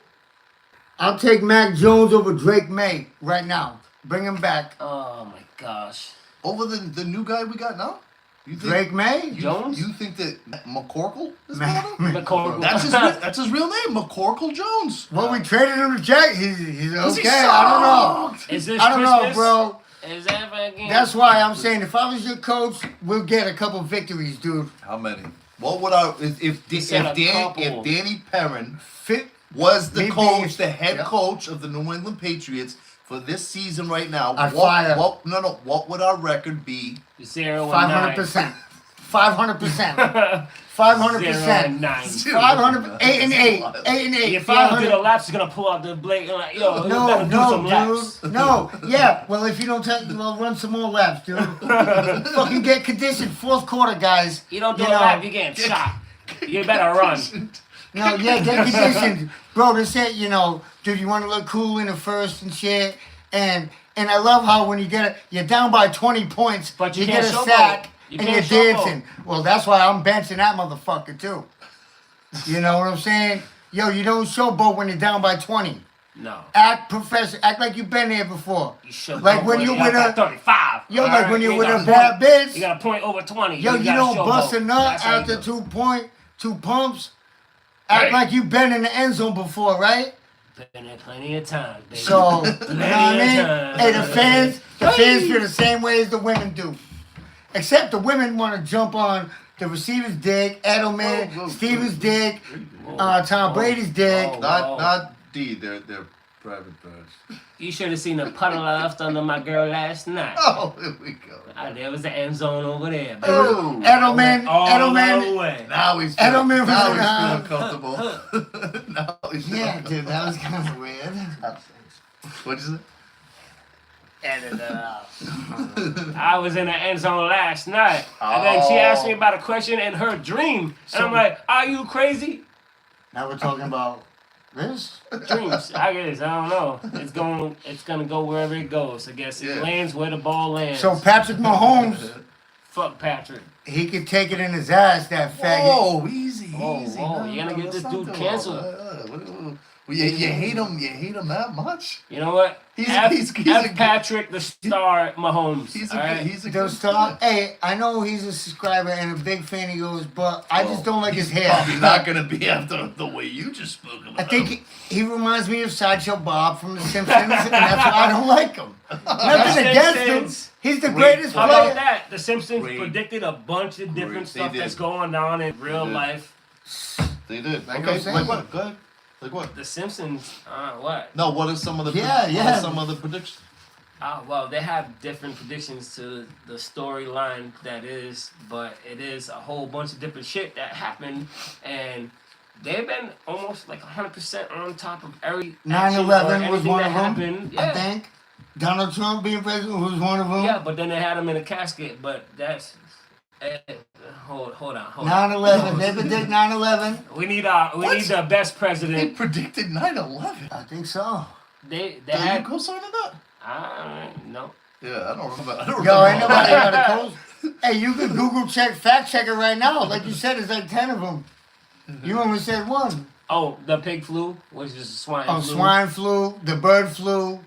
I'll take Mac Jones over Drake May right now. Bring him back. Oh my gosh. Over the new guy we got now? You think, Drake May? you, Jones? You think that McCorkle is Ma- better? McCorkle. That's his real name, McCorkle Jones. Well, we traded him to Jack. He's He okay. I sucked. Is this don't know. I don't Christmas? know, bro. Is that fucking? That's why I'm saying if I was your coach, we'll get a couple victories, dude. How many? What would I said a couple. if Danny Perrin Fit. was the Maybe coach, if- the head yeah. coach of the New England Patriots for this season right now? I'd fire. What would our record be? 0-9. 500%. 500%. 500%. 0-9. 500. 8-8. If you don't do the 500. laps, you're gonna pull out the blade. Like, yo, you No, better do some laps. dude. No. Yeah. Well, if you don't well, run some more laps, dude. Fucking get conditioned. Fourth quarter, guys. You don't do You a know. lap, you're getting shot. You better run. No, yeah, get conditioned. Bro, they said, dude, you want to look cool in the first and shit. And I love how when you're down by 20 points, But you you get a can't showboat. sack You and you're can't showboat. dancing. Well, that's why I'm benching that motherfucker too. You know what I'm saying? Yo, you don't showboat when you're down by 20. No. Act professional. Act like you've been there before. You should Like when you with a 35. yo, all like right? when you're You with got a point. bad bitch. You got a point over 20. Yo, you gotta don't showboat. bust a nut That's how you after do it. 2 pumps. Act Right. like you've been in the end zone before, right? Been there plenty of times, baby. So, you know what I mean? Hey, the fans feel the same way as the women do. Except the women want to jump on the receiver's dick, Edelman, Whoa, whoa, Stevens' whoa. dick, Whoa. Tom Brady's dick. Whoa. Not D. They're private birds. You should have seen the puddle I left under my girl last night. Oh, here we go. There was the end zone over there, baby. Oh, Edelman, All Edelman. the way. now he's Edelman was in the now he's feeling comfortable. Now he's Yeah, dude, that was kind of weird. What'd you say? Edit that out. I was in the end zone last night, and then she asked me about a question in her dream, and I'm like, "Are you crazy?" Now we're talking about this? Dreams. I guess I don't know. It's gonna go wherever it goes. I guess it Yeah. lands where the ball lands. So Patrick Mahomes, Fuck Patrick. he could take it in his ass, that faggot. Whoa, easy, Whoa, easy. whoa, you're gonna get let's this not dude do all canceled. that. Well, you hate him. You hate him that much? You know what? He's F, a F good- Patrick the star Mahomes. He's all a right? he's a Don't good stop. player. Hey, I know he's a subscriber and a big fan of yours, but I just don't like his hair. Probably not gonna be after the way you just spoke about I think him. he reminds me of Sideshow Bob from The Simpsons, and that's why I don't like him. Nothing The against him. Simpsons. He's the Great greatest How player. about player. that? The Simpsons Great. predicted a bunch of different Great. stuff They that's did. going on in real They did. life. They did. Like Okay, I'm saying. like what? Go ahead. Like what? The Simpsons, what? No, what are some of the Yeah, what yeah. are some of the predictions? Well, they have different predictions to the storyline that is, but it is a whole bunch of different shit that happened, and they've been almost like 100% on top of every 9/11 was one of them, happened. Yeah. I think. Donald Trump being president was one of them. Yeah, but then they had him in a casket. But that's hold on. 9/11. They predict 9/11. We need What? the best They president. predicted 9/11. I think so. They Did you had co-sign on that? no. Yeah, I don't remember. I don't Yo, ain't remember. nobody got a code. Hey, you can Google check, fact check it right now. Like you said, it's like 10 of them. You only said one. Oh, the pig flu, which is swine Oh, flu. swine flu, the bird flu.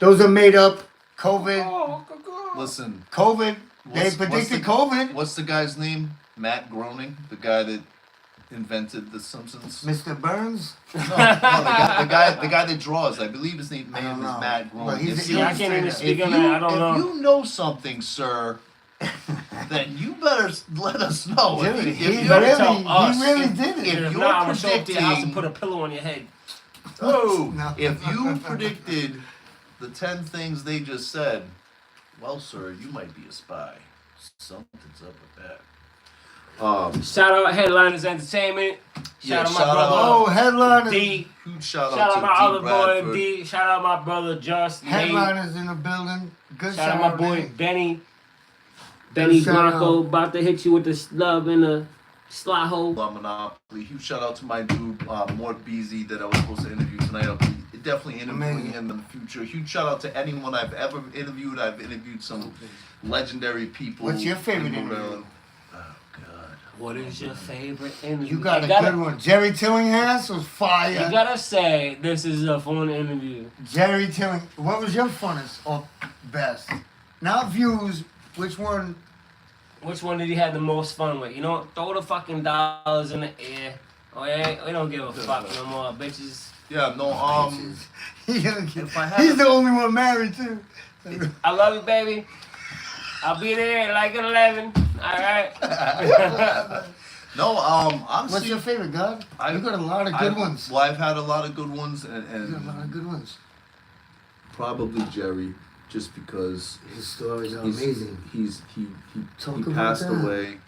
Those are made up. COVID. Listen, COVID. They What's- predicted what's COVID. what's the guy's name? Matt Groening, the guy that invented The Simpsons. Mr. Burns. No, the guy that draws. I believe his name I don't is know. Matt But Groening. he's If a- you- Yeah, I can't even If speak if on you, that. I don't if know. you know something, sir, then you better let us know. Dude, If he you- You better really, tell us. he really If- did if it. If you're not, I'm gonna show up to your house and predicting- put a pillow on your head. Oh, No. if you predicted the 10 things they just said, well, sir, you might be a spy. Something's up with that. Shout out Headliners Entertainment. Yeah, Shout out my shout out- brother Oh, headliners. D. Huge shout Shout out out to my D. other boy Bradford. D. Shout out my brother Just. Nate. Headliners in the building. Good Shout out my boy Saturday. Benny. Benny shout Blanco out. about to hit you with the love in the slot hole. La Monopoly. Huge shout out to my dude, Mort Beasy, that I was supposed to interview tonight. I'll be definitely interviewing Amazing. him in the future. Huge shout out to anyone I've ever interviewed. I've interviewed some legendary people. What's your favorite in Rhode interview? Island. Oh, God. What is your favorite interview? You got a gotta, good one. Jerry Tillinghast was fire. You gotta say this is a fun interview. Jerry Tilling. What was your funnest or best? Not views. Which one? Which one did you have the most fun with? You know, throw the fucking dollars in the air. Oh yeah, we don't give a fuck no more, bitches. Yeah, no, if I had He's a- the only one married too. I love you, baby. I'll be there like at 11. All right. No, What's honestly, your favorite, God? You got a lot of good ones. Well, I've had a lot of good ones, You got a lot of and good ones. probably Jerry, just because His stories are he's, amazing. he Talk he about passed that. away.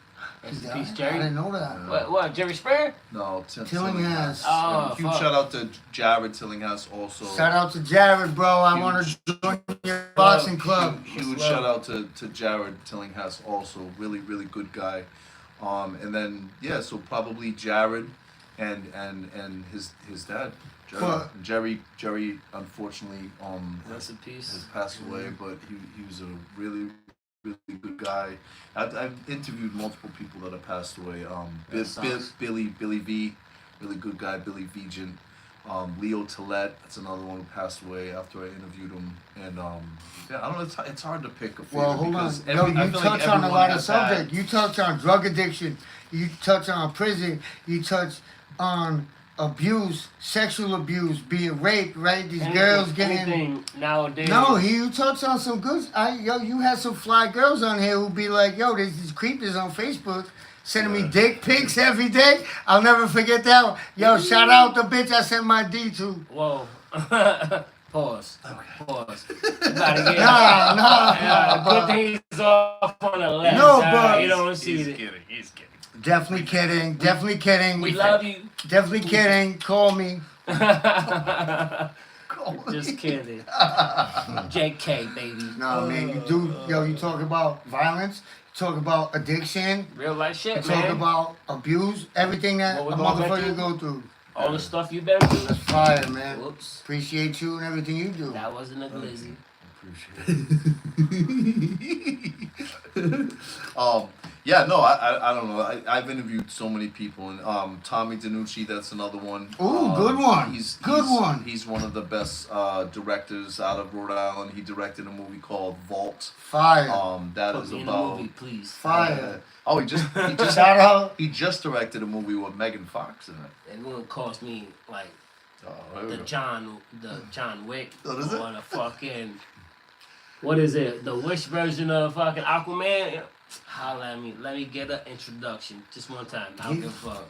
Rest in Yeah, peace, I Jerry. didn't know that. What, Jerry Springer? No, Tillinghast. Oh, huge fuck. shout out to Jared Tillinghast also. Shout out to Jared, bro. I want to join your boxing club. Huge shout out to Jared Tillinghast also. Really, really good guy. And then yeah, so probably Jared, and his dad, Jerry. Well- Jerry unfortunately Rest in peace. has passed away, but he was a really good guy. I've interviewed multiple people that have passed away. Billy V, really good guy. Billy Vigent. Leo Tillett, that's another one who passed away after I interviewed him. And yeah, I don't know. It's hard to pick a favorite. Well, hold on. because Yo, I you feel like touch on a everyone lot of has had- subjects. You touch on drug addiction. You touch on prison. You touch on abuse, sexual abuse, being raped, right? These girls getting. anything nowadays. No, you touched on some good. You had some fly girls on here who be like, yo, there's these creepers on Facebook sending me dick pics every day. I'll never forget that one. Yo, shout out the bitch I sent my D to. Whoa. Pause. Pause. You gotta get Nah, good thing he's off on the left No, side. but- You don't see He's it. kidding. He's kidding. Definitely kidding. Definitely kidding. We love you. Definitely kidding. Call me. Just kidding. JK, baby. No, man, you do. Yo, you talk about violence. You talk about addiction. Real life You shit, talk man. about abuse. Everything that a What we going back motherfucker to? go through. All the stuff you been through. That's fire, man. Whoops. Appreciate you and everything you do. That wasn't a glizzy. Yeah, no, I don't know. I've interviewed so many people, and Tommy DiNucci, that's another one. Ooh, good one. Good one. He's one of the best directors out of Rhode Island. He directed a movie called Vault. Fire. That Put is me in the about movie, please. Fire. Oh, he just Shout out. he just directed a movie with Megan Fox in it. It wouldn't cost me like Oh, there we the go. John Wick Oh, is it? or the fucking what is it? The Wish version of fucking Aquaman. Holla at me. Let me get an introduction just one time. I don't give a fuck.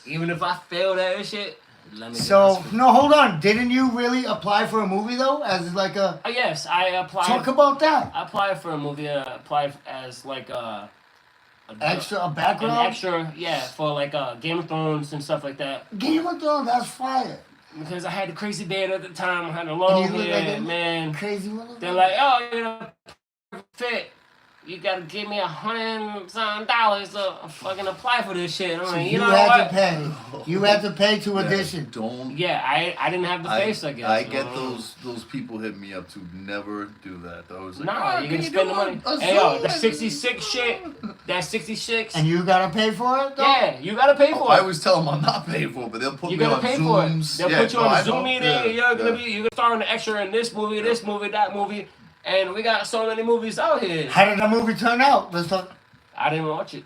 Even if I fail that shit, let me. So no, hold on. Didn't you really apply for a movie though, as like a? Yes, I applied. Talk about that. I applied for a movie. I applied as like a Extra, a an background. extra, yeah, for like Game of Thrones and stuff like that. Game of Thrones. That's fire. Because I had the crazy beard at the time. I had a long And you look hair, like a man. Crazy motherfucker. They're like, oh, you're a perfect fit. You gotta give me $100 to fucking apply for this shit. I'm So like, you you know had what? to pay. You had to pay to audition. Don't. Yeah, I didn't have the face, I guess. I get those people hit me up to never do that. I was like, Nah, "Oh, you're can gonna you spend do the money. a Hey, yo, Zoom?" that 66 shit. That 66. And you gotta pay for it though. Yeah, you gotta pay for I it. always tell them I'm not paying for it, but they'll put You me gotta on pay for it. Zooms. They'll Yeah, put you no, on I a Zoom know. meeting. Yeah, You're gonna yeah. be, you're gonna star in the extra in this movie, that movie, and we got so many movies out here. How did the movie turn out? Let's talk. I didn't watch it.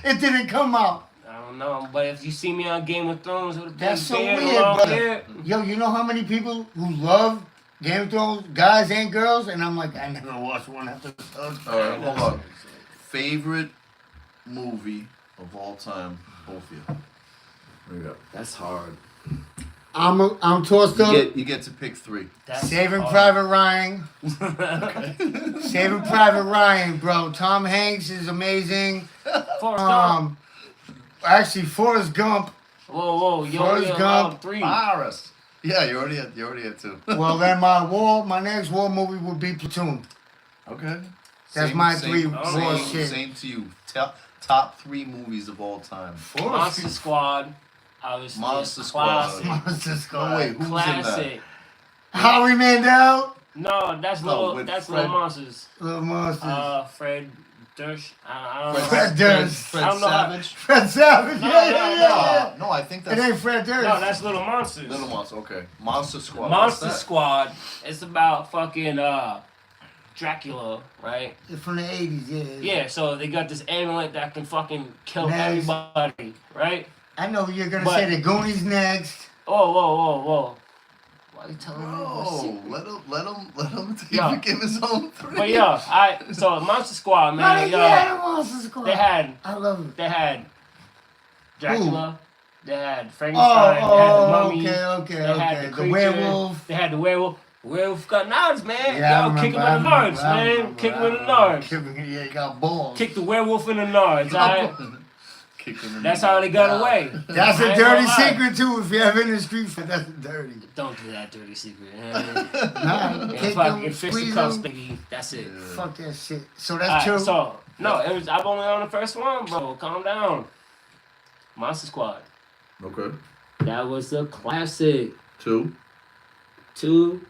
It didn't come out. I don't know, but if you see me on Game of Thrones with a big That's so beard, weird, long brother. hair, Yo, you know how many people who love Game of Thrones, guys and girls, and I'm like, I never watched one episode. All right, hold on. Favorite movie of all time, both of you. There you go. that's hard. I'm tossed up. You get to pick three. That's Saving hard. Private Ryan. Saving Private Ryan, bro. Tom Hanks is amazing. Forrest Gump. Actually, Forrest Gump. Whoa, you Forrest only Gump. allowed 3. Paris. Yeah, you already had two. Well, then my next war movie would be Platoon. Okay. That's my three war shit. Same to you. Top 3 movies of all time. Monster Squad. Obviously, Monster a Squad. classic. Monster Squad. No, wait, who's in that? Classic. Howie Mandel. No, that's No, little. with That's Fred- Little Monsters. Little Monsters. Fred Durst. I don't know. Fred Durst. Fred I don't know how- Savage. Fred Savage. No, Yeah. No, I think It that's ain't Fred Durst. No, that's Little Monsters. Little Monster. Okay, Monster Squad. Monster What's that? Squad. It's about fucking Dracula, right? It's from the 80s, yeah. Yeah, so they got this amulet that can fucking kill Nice. everybody, right? I know who you're gonna But- say the Goonies next. Whoa. Why are you telling me my Oh, secret? let him Yeah. give his own 3. But yeah, so Monster Squad, No, man, yeah, the Monster Squad. they had I love it. Dracula, they had Frankenstein, they had the mummy, okay. they had the The creature, werewolf. they had the werewolf. Werewolf got knives, man. Yeah, Yo, kick him in the nards, man. Kick him in the nards. Yeah, he got balls. Kick the werewolf in the nards, alright? Kick him in That's the how they got mouth. away. That's I a ain't dirty gonna lie. secret too. If you're ever in the street, that's dirty. Don't do that dirty secret. Nah, If kick I them, get fist squeeze cuffs, them. baby, that's it. Fuck that shit. So that's Alright, true. so no, I'm only on the first one, bro. Calm down. Monster Squad. Okay. That was a classic. 2. 2.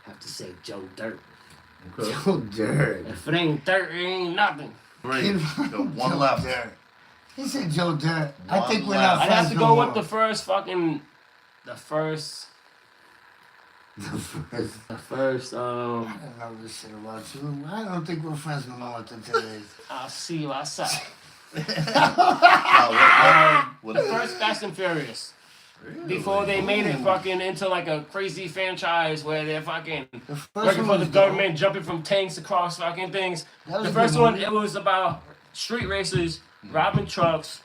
Have to say Joe Dirt. Okay. Joe Dirt. If it ain't dirt, it ain't nothing. 3. Got one Joe left. Dirt. He said Joe Dirt. I One think we're left. not I'd friends have to no go more. with the first fucking. The first. The first. The first. I don't know this shit about you. I don't think we're friends no more after today. I'll see you outside. What The first Fast and Furious. Really? Before they made it fucking into like a crazy franchise where they're fucking The first working one for the was government, jumping from tanks across fucking things. That was The a first good one, movie. it was about street racers robbing trucks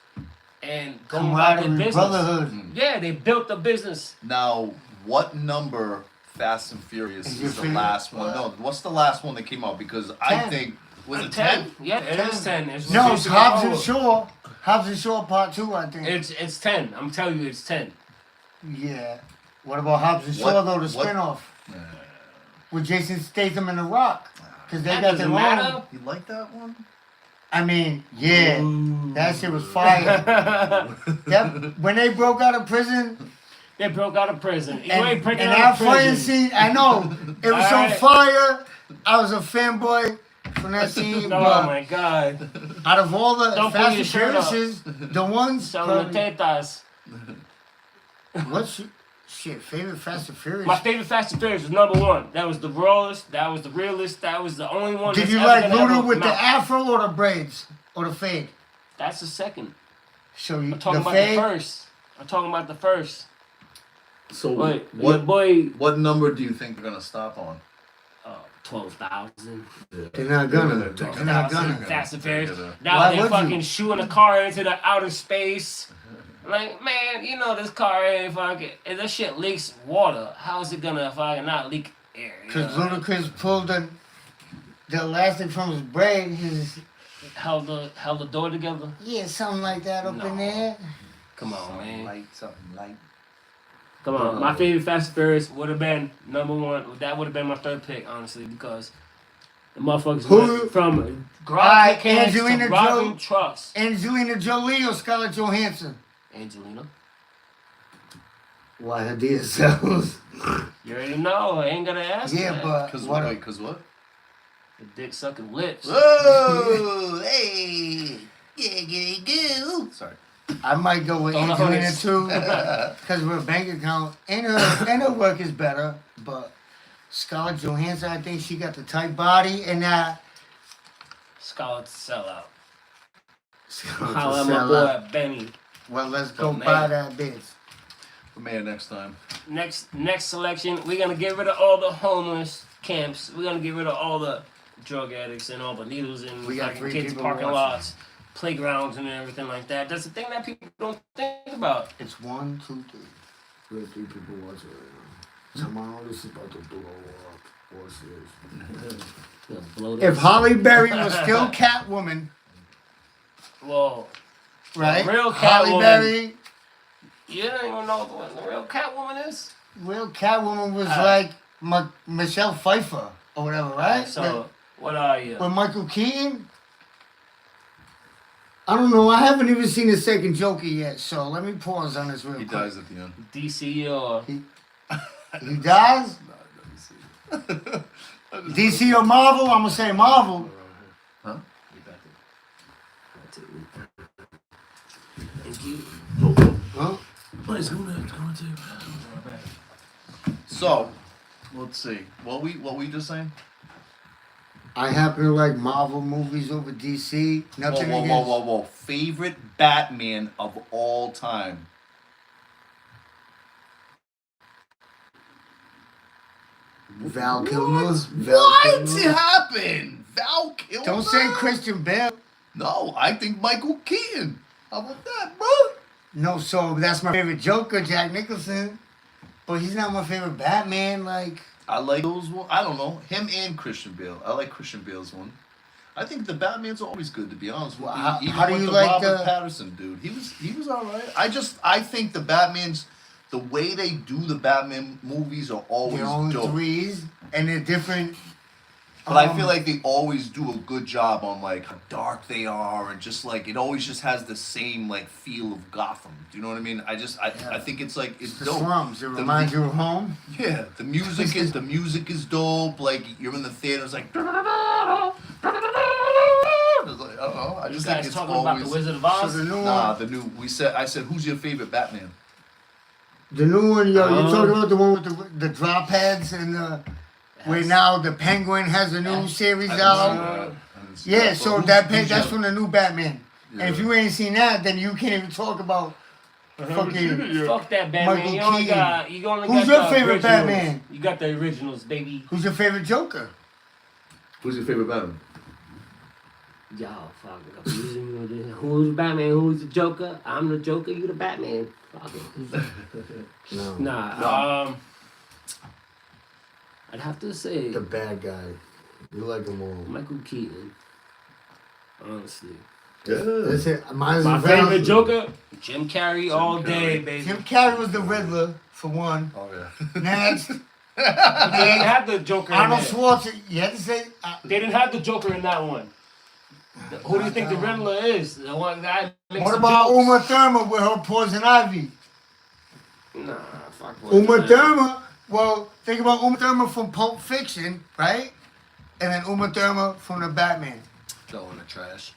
and going about their Camaraderie, business. brotherhood. Yeah, they built the business. Now, what number Fast and Furious Is your is the favorite? last one? No, what's the last one that came out? Because I 10. think was it 10? Yeah, it is 10. It's No, it's reducing Hobbs it and over. Shaw. Hobbs and Shaw Part 2, I think. It's 10. I'm telling you, it's 10. Yeah. What about Hobbs and What- Shaw, though, the what- spinoff? With Jason Statham and The Rock. Because they That got doesn't their matter. own. You like that one? I mean, yeah. That shit was fire. When they broke out of prison, They broke out of prison. You and ain't breaking that out of fighting prison. scene, I know, it was so Alright. fire. I was a fanboy from that scene. Oh but my god. out of all the Don't pull Fast your and shirt up. Furious, the ones. Selling the tetas. What's your shit favorite Fast and Furious? My favorite Fast and Furious was number 1. That was the rawest. That was the realest. That was the only one. Did that's you ever like gonna Luda ever with the come out. afro or the braids or the fade? That's the second. So you I'm talking the about fade. the first. I'm talking about the first. So Wait, your what boy. what number do you think they're gonna stop on? 12,000. They're not gonna. They're not gonna. Fast and Furious. They're gonna- Now Why they're would you? fucking shooting a car into the outer space. Like, man, you know this car ain't fucking. If this shit leaks water, how is it gonna fucking not leak air? You Because know? Ludacris pulled the elastic from his braid. His held the door together. yeah, something like that up No. in there. Come on, man. Something like. Come on. My favorite Fast and Furious would have been number 1. That would have been my third pick, honestly, because the motherfuckers Who- went from garage Alright, mechanics Angelina to robbing Jolie. trucks. Angelina Jolie or Scarlett Johansson? Angelina. Why her DSLs? You already know. I ain't gonna ask. Yeah, that. but Cause what? wait, cause what? The dick sucking lips. Whoa! Hey! Yeah, get go. Sorry. I might go with Don't know Angelina this. too, because her bank account and her work is better. But Scarlett Johansson, I think she got the tight body and that. Scarlett's sellout. Scarlett's Holla a at my sellout. boy Benny. Well, let's go man. buy that bitch. For man next time. Next selection, we're gonna get rid of all the homeless camps. We're gonna get rid of all the drug addicts and all the needles in We got fucking 3 kids' people parking watching. lots, playgrounds, and everything like that. That's the thing that people don't think about. It's 1, 2, 3. We have 3 people watching right now. Tomorrow this is about to blow up. Watch this. Gonna blow If this. Holly Berry was still Catwoman, Whoa, right? real Holly Catwoman. Berry, you don't even know what the real Catwoman is. real Catwoman was Alright. like Michelle Pfeiffer or whatever, right? So, what are you? With Michael Keaton. I don't know. I haven't even seen the second Joker yet, so let me pause on this real He quick. dies at the end. DC or He dies? DC or Marvel? I'm gonna say Marvel. Huh? Thank you. Huh? So, let's see. What we just saying? I happen to like Marvel movies over DC. Whoa, Nothing whoa, against. whoa, whoa, whoa! Favorite Batman of all time? Val Kilmer. What happened? Val Kilmer? Don't say Christian Bale. No, I think Michael Keaton. How about that, bro? No, so that's my favorite Joker, Jack Nicholson. But he's not my favorite Batman. Like, I like those one. I don't know him and Christian Bale. I like Christian Bale's one. I think the Batman's always good, to be honest with Well, you. how- Even how do with you the like Robert the- Pattinson dude? He was all right. I think the Batman's the way they do the Batman movies are always they're only dope. threes, and they're different But I feel like they always do a good job on like how dark they are, and just like it always just has the same like feel of Gotham. Do you know what I mean? I think it's like it's the dope. slums. It reminds you of home. Yeah, the music is dope. Like you're in the theater, it's like. It's like, I don't know. I You just guys think it's talking always. about the Wizard of Oz? So the new Nah, one. the new. I said, who's your favorite Batman? The new one, yo, you're talking about the one with the drop heads and where now the Penguin has a new series out. Yeah, so that's from the new Batman. Yeah. And if you ain't seen that, then you can't even talk about fucking. Fuck that Batman. Michael You only Keaton. got Who's the your favorite originals. Batman? You got the originals, baby. Who's your favorite Joker? Who's your favorite Batman? Y'all fucking confusing me. Who's Batman? Who's the Joker? I'm the Joker. You the Batman. Fuck it. No. Nah. I'd have to say The bad guy. You like them all. Michael Keaton. Honestly. That's it. My favorite Joker, Jim Carrey all day, baby. Jim Carrey was the Riddler, for one. Oh yeah. Next, They didn't have the Joker in Arnold that. Schwarzenegger. You had to say. They didn't have the Joker in that one. Who do you think the Riddler is? The one guy makes What some about jokes. Uma Thurman with her Poison Ivy? Nah, fuck Uma Thurman. Well, think about Uma Thurman from Pulp Fiction, right? And then Uma Thurman from the Batman. Throw in the trash.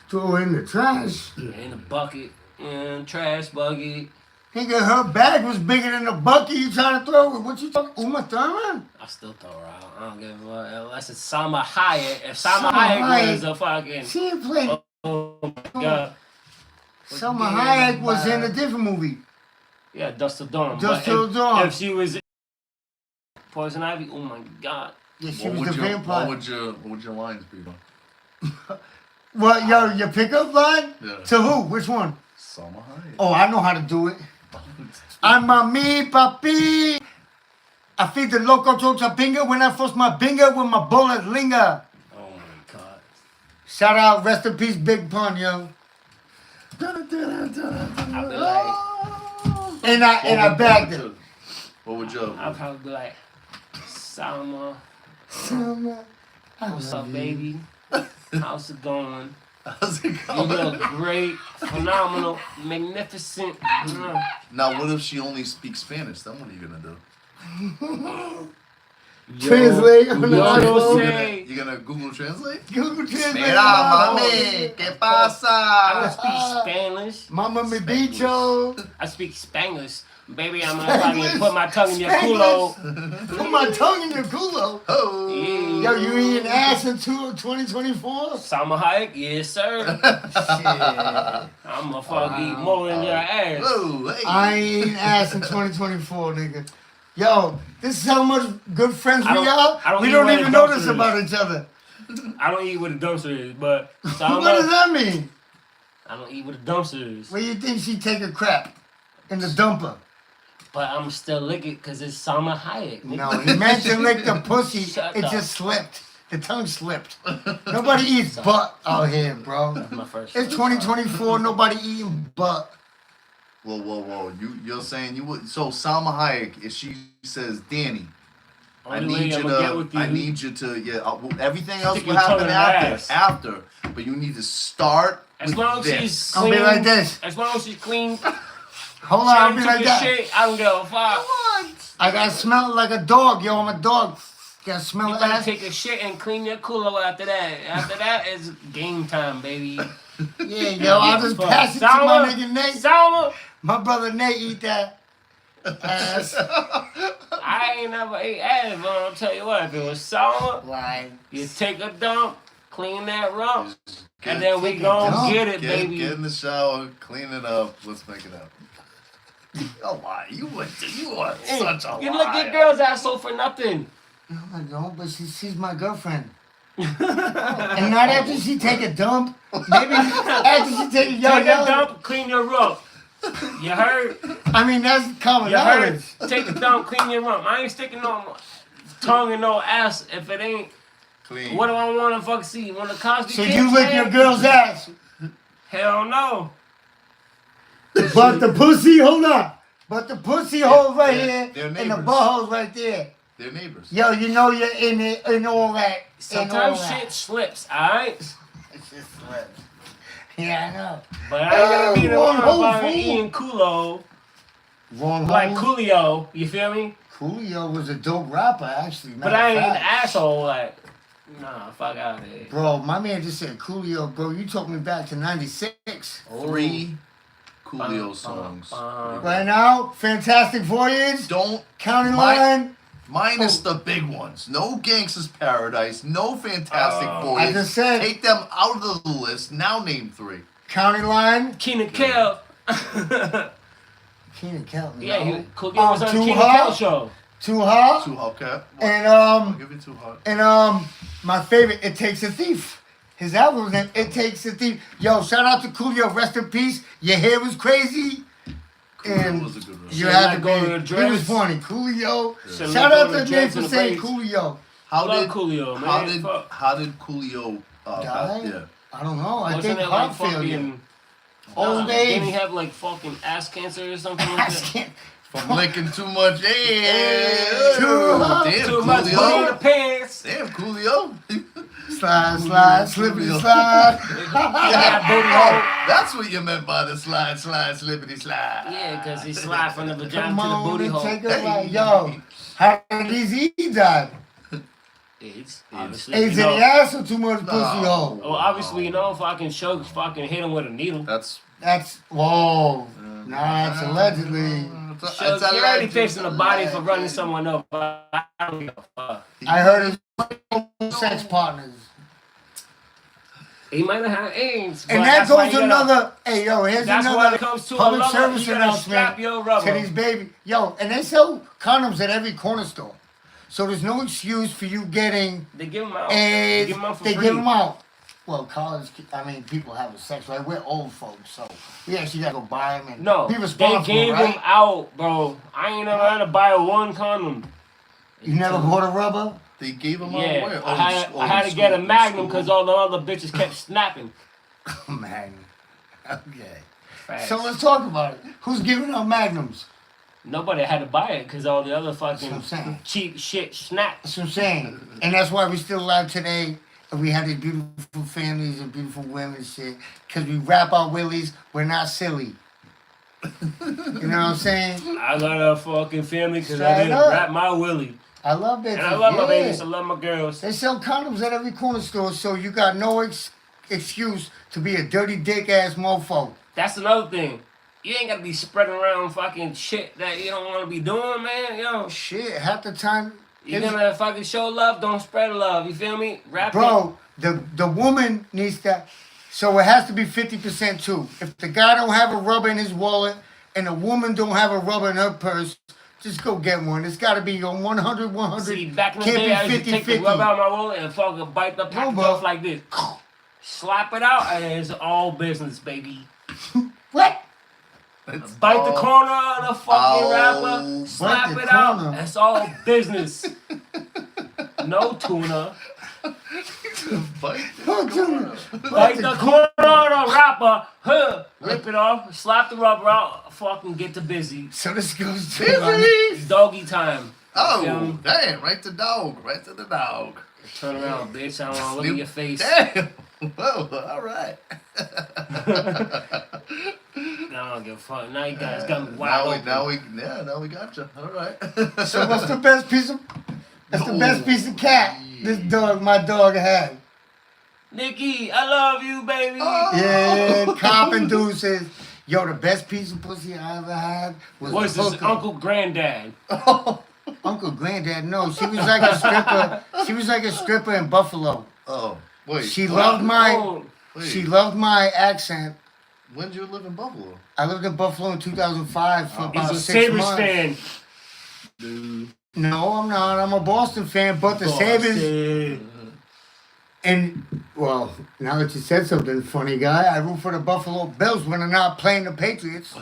Throw in the trash. In the bucket. In trash bucket. Nigga, her bag was bigger than the bucket you trying to throw. What you talking? Uma Thurman? I still throw her out. I don't give a fuck. Unless it's Salma Hayek. If Salma Salma Hayek Hayek. was a fucking... She ain't played. Oh my god. Selma Hayek was in a different movie. Yeah, Dust Till Dawn. Dust But Till Dawn. If she was Poison Ivy, oh my god. Yeah, she What was would the your vampire. what would your lines be? What, yo, your pickup line? Yeah. To who? Which one? Salma Hayek. Oh, I know how to do it. I'm a me, papi. I feed the loco chocha pinga when I force my binga with my bullet linger. Oh my god. Shout out, rest in peace, Big Pun, yo. I'd be like, And I bagged it. What would your? I'd probably be like, Salma, Selma, I what's love up, you. baby? How's it going? How's it You going? look great, phenomenal, magnificent. Now, what if she only speaks Spanish? Then what are you gonna do? Translate on the yo, iPhone. say- You gonna Google Translate? Google Translate. Mira, mami, ¿qué I don't pasa? speak Spanish. Mama me bicho. I speak Spanglish. Baby, I'm gonna fucking put my tongue in your culo. Put my tongue in your culo. Oh. Yo, you eating ass in 2024? Salma Hayek, yes sir. Shit. I'm gonna fucking eat more than your ass. Whoa, hey. I ain't eating ass in 2024, nigga. Yo, this is how much good friends I we don't- are. I don't We eat don't where even the know dumpster this is. about each other. I don't eat where the dumpster is, but What does Salma, that mean? I don't eat where the dumpster is. Where you think she take a crap? In the dumper. But I'm still lick it because it's Salma Hayek. nigga. No, he meant to lick the pussy. Shut It up. just slipped. The tongue slipped. Nobody eats butt out here, bro. That's my first. It's 2024. Nobody eating butt. Whoa. You're saying you would? So Salma Hayek, if she says, Danny, I Only need way you I'ma get to. with you. I need you to. Yeah. Everything else Stick will your tongue happen in her ass. after. But you need to start. As with long as this. she's I'll clean. be like this. As long as she's clean. Hold on, I'll She be took like the that. shit, I don't give a fuck. I gotta smell like a dog, yo. I'm a dog. Gotta smell You the better ass. take a shit and clean your culo after that. After that is game time, baby. Yeah, yo, I'll just Fuck. pass it to Salma, my nigga Nate. Salma, My brother Nate eat that ass. I ain't never ate ass, but I'll tell you what, if it was Salma, Like, you take a dump, clean that rump, Get- and then we take a gon' dump. get it, Get baby. in the shower, clean it up. Let's make it happen. A lie. You are Hey, such a you liar. look your girl's ass so for nothing. no, I don't, but she's my girlfriend. And not after she take a dump. Maybe after she take a Take a yo. dump, clean your rump. You heard? I mean, that's common You heard? knowledge. Take a dump, clean your rump. I ain't sticking no tongue in no ass if it ain't. Clean. What do I want to fuck see? Want to Cosby So Kids, you lick man? your girl's ass. Hell no. But the pussy, hold on. But the pussy hole right here they're and the neighbors. butt hole's right there. They're neighbors. Yo, you know you're in it and all that. Sometimes shit slips, alright? It's just slips. Yeah, I know. But I ain't gonna be the wrong one whole fucking fool. eating Coolio. Wrong Like hole. Coolio, you feel me? Coolio was a dope rapper, actually. But I ain't an fact. asshole, like, nah, fuck out of here. Bro, my man just said Coolio, bro. You took me back to 96. 3 Coolio songs. Right now, Fantastic Voyage, Don't County Mi- Line. minus the big ones. No Gangsta's Paradise. No Fantastic Voyage. I just said- Take them out of the list. Now name 3. County Line. Keenan Kel. Keenan Kel. Yeah, no. Coolio was on the Too Keenan Hot. Kel show. Too Hot. Too hot, okay. And I'll give you Too Hot. And my favorite, It Takes a Thief. His album's name, It Takes a Thief. Yo, shout out to Coolio, rest in peace. Your hair was crazy. Coolio And was a good one. you Should've had let to go be. of the He was dreads. funny. Coolio. Should've Shout let out go of to the Nate dreads for and the saying braids. Coolio. How Love did Coolio, man. Fuck. how did Coolio Die? yeah. I don't know. I Wasn't think it heart like failure. fucking Old Didn't he age. have like fucking ass cancer or something I like that? can't. From licking too much Too hot. Damn, Too much booty in the Coolio. pants. Damn, Coolio. Slide, slippity slide. Yeah, booty hole. That's what you meant by the slide, slippity slide. Yeah, because he slide from the vagina Come to the on booty and hole. take a ride. Yo, how did Easy die? AIDS, obviously. AIDS you in know. the ass or too much pussy No. hole? Well, obviously, you know, fucking choke, fucking hit him with a needle. That's That's, whoa. Nah, that's allegedly. Choke, you're already facing the body for running someone up. I don't give a fuck. I heard his sex partners. He might have had AIDS. And but that that's why goes you gotta- another, hey, yo, here's That's why another it comes to a public rubber, service you gotta strap announcement your rubber. to these babies. Yo, and they sell condoms at every corner store. So there's no excuse for you getting They give them out. AIDS. They give them out for They free. give them out. Well, college, I mean, people having sex, right? We're old folks, so we actually got to go buy them and No, be they responsible, gave right? them out, bro. I ain't never had to buy one condom. You never bought a rubber? they gave him out Yeah, where? I had to get a Magnum because all the other bitches kept snapping. Man. Okay. Facts. So let's talk about it. Who's giving out magnums? Nobody had to buy it because all the other That's what I'm fucking saying. cheap shit snapped. That's what I'm saying. And that's why we're still alive today. And we have these beautiful families and beautiful women and shit. Because we wrap our willies. We're not silly. You know what I'm saying? I got a fucking family because I Straight didn't up. wrap my willy. I love that. And I love my babies. I love my girls. They sell condoms at every corner store, so you got no excuse to be a dirty dick ass mofo. That's another thing. You ain't got to be spreading around fucking shit that you don't want to be doing, man. Yo, Shit, half the time, you gonna fucking show love, don't spread love. You feel me? Rap it. bro, the woman needs to, so it has to be 50% too. If the guy don't have a rubber in his wallet and the woman don't have a rubber in her purse, just go get one. It's got to be on 100, 100. See, back in the Can't day, I be used to 50, take the 50. rubber out of my wallet and fucking bite the package bro. off like this. Slap it out, and it's all business, baby. What? Bite the corner of the fucking Oh, rapper, slap the it out. corner. That's all business. No tuna. Bite Bite the corner of the rapper, rip it off, slap the rubber out, fucking get to busy. So this goes to Doggy time. Oh, Film. damn, right to dog, right to the dog. Turn around, bitch. I don't want to look at your face. Damn. Whoa, all right. No, I don't give a fuck. Now you guys got me wild now open. now we got you. All right. So what's the best piece of? That's the best piece of cat this dog, my dog, had. Nikki, I love you, baby. Oh. Yeah, cop and deuces. Yo, the best piece of pussy I ever had was What's a this, hooker. Uncle Granddad? Uncle Granddad, no, she was like a stripper. She was like a stripper in Buffalo. Oh, wait. She loved my, Oh, Wait. she loved my accent. When did you live in Buffalo? I lived in Buffalo in 2005 for about he's a 6 Sabres months. fan. Dude. No, I'm not. I'm a Boston fan, but the Sabres. Boston. And well, now that you said something funny, guy, I root for the Buffalo Bills when they're not playing the Patriots.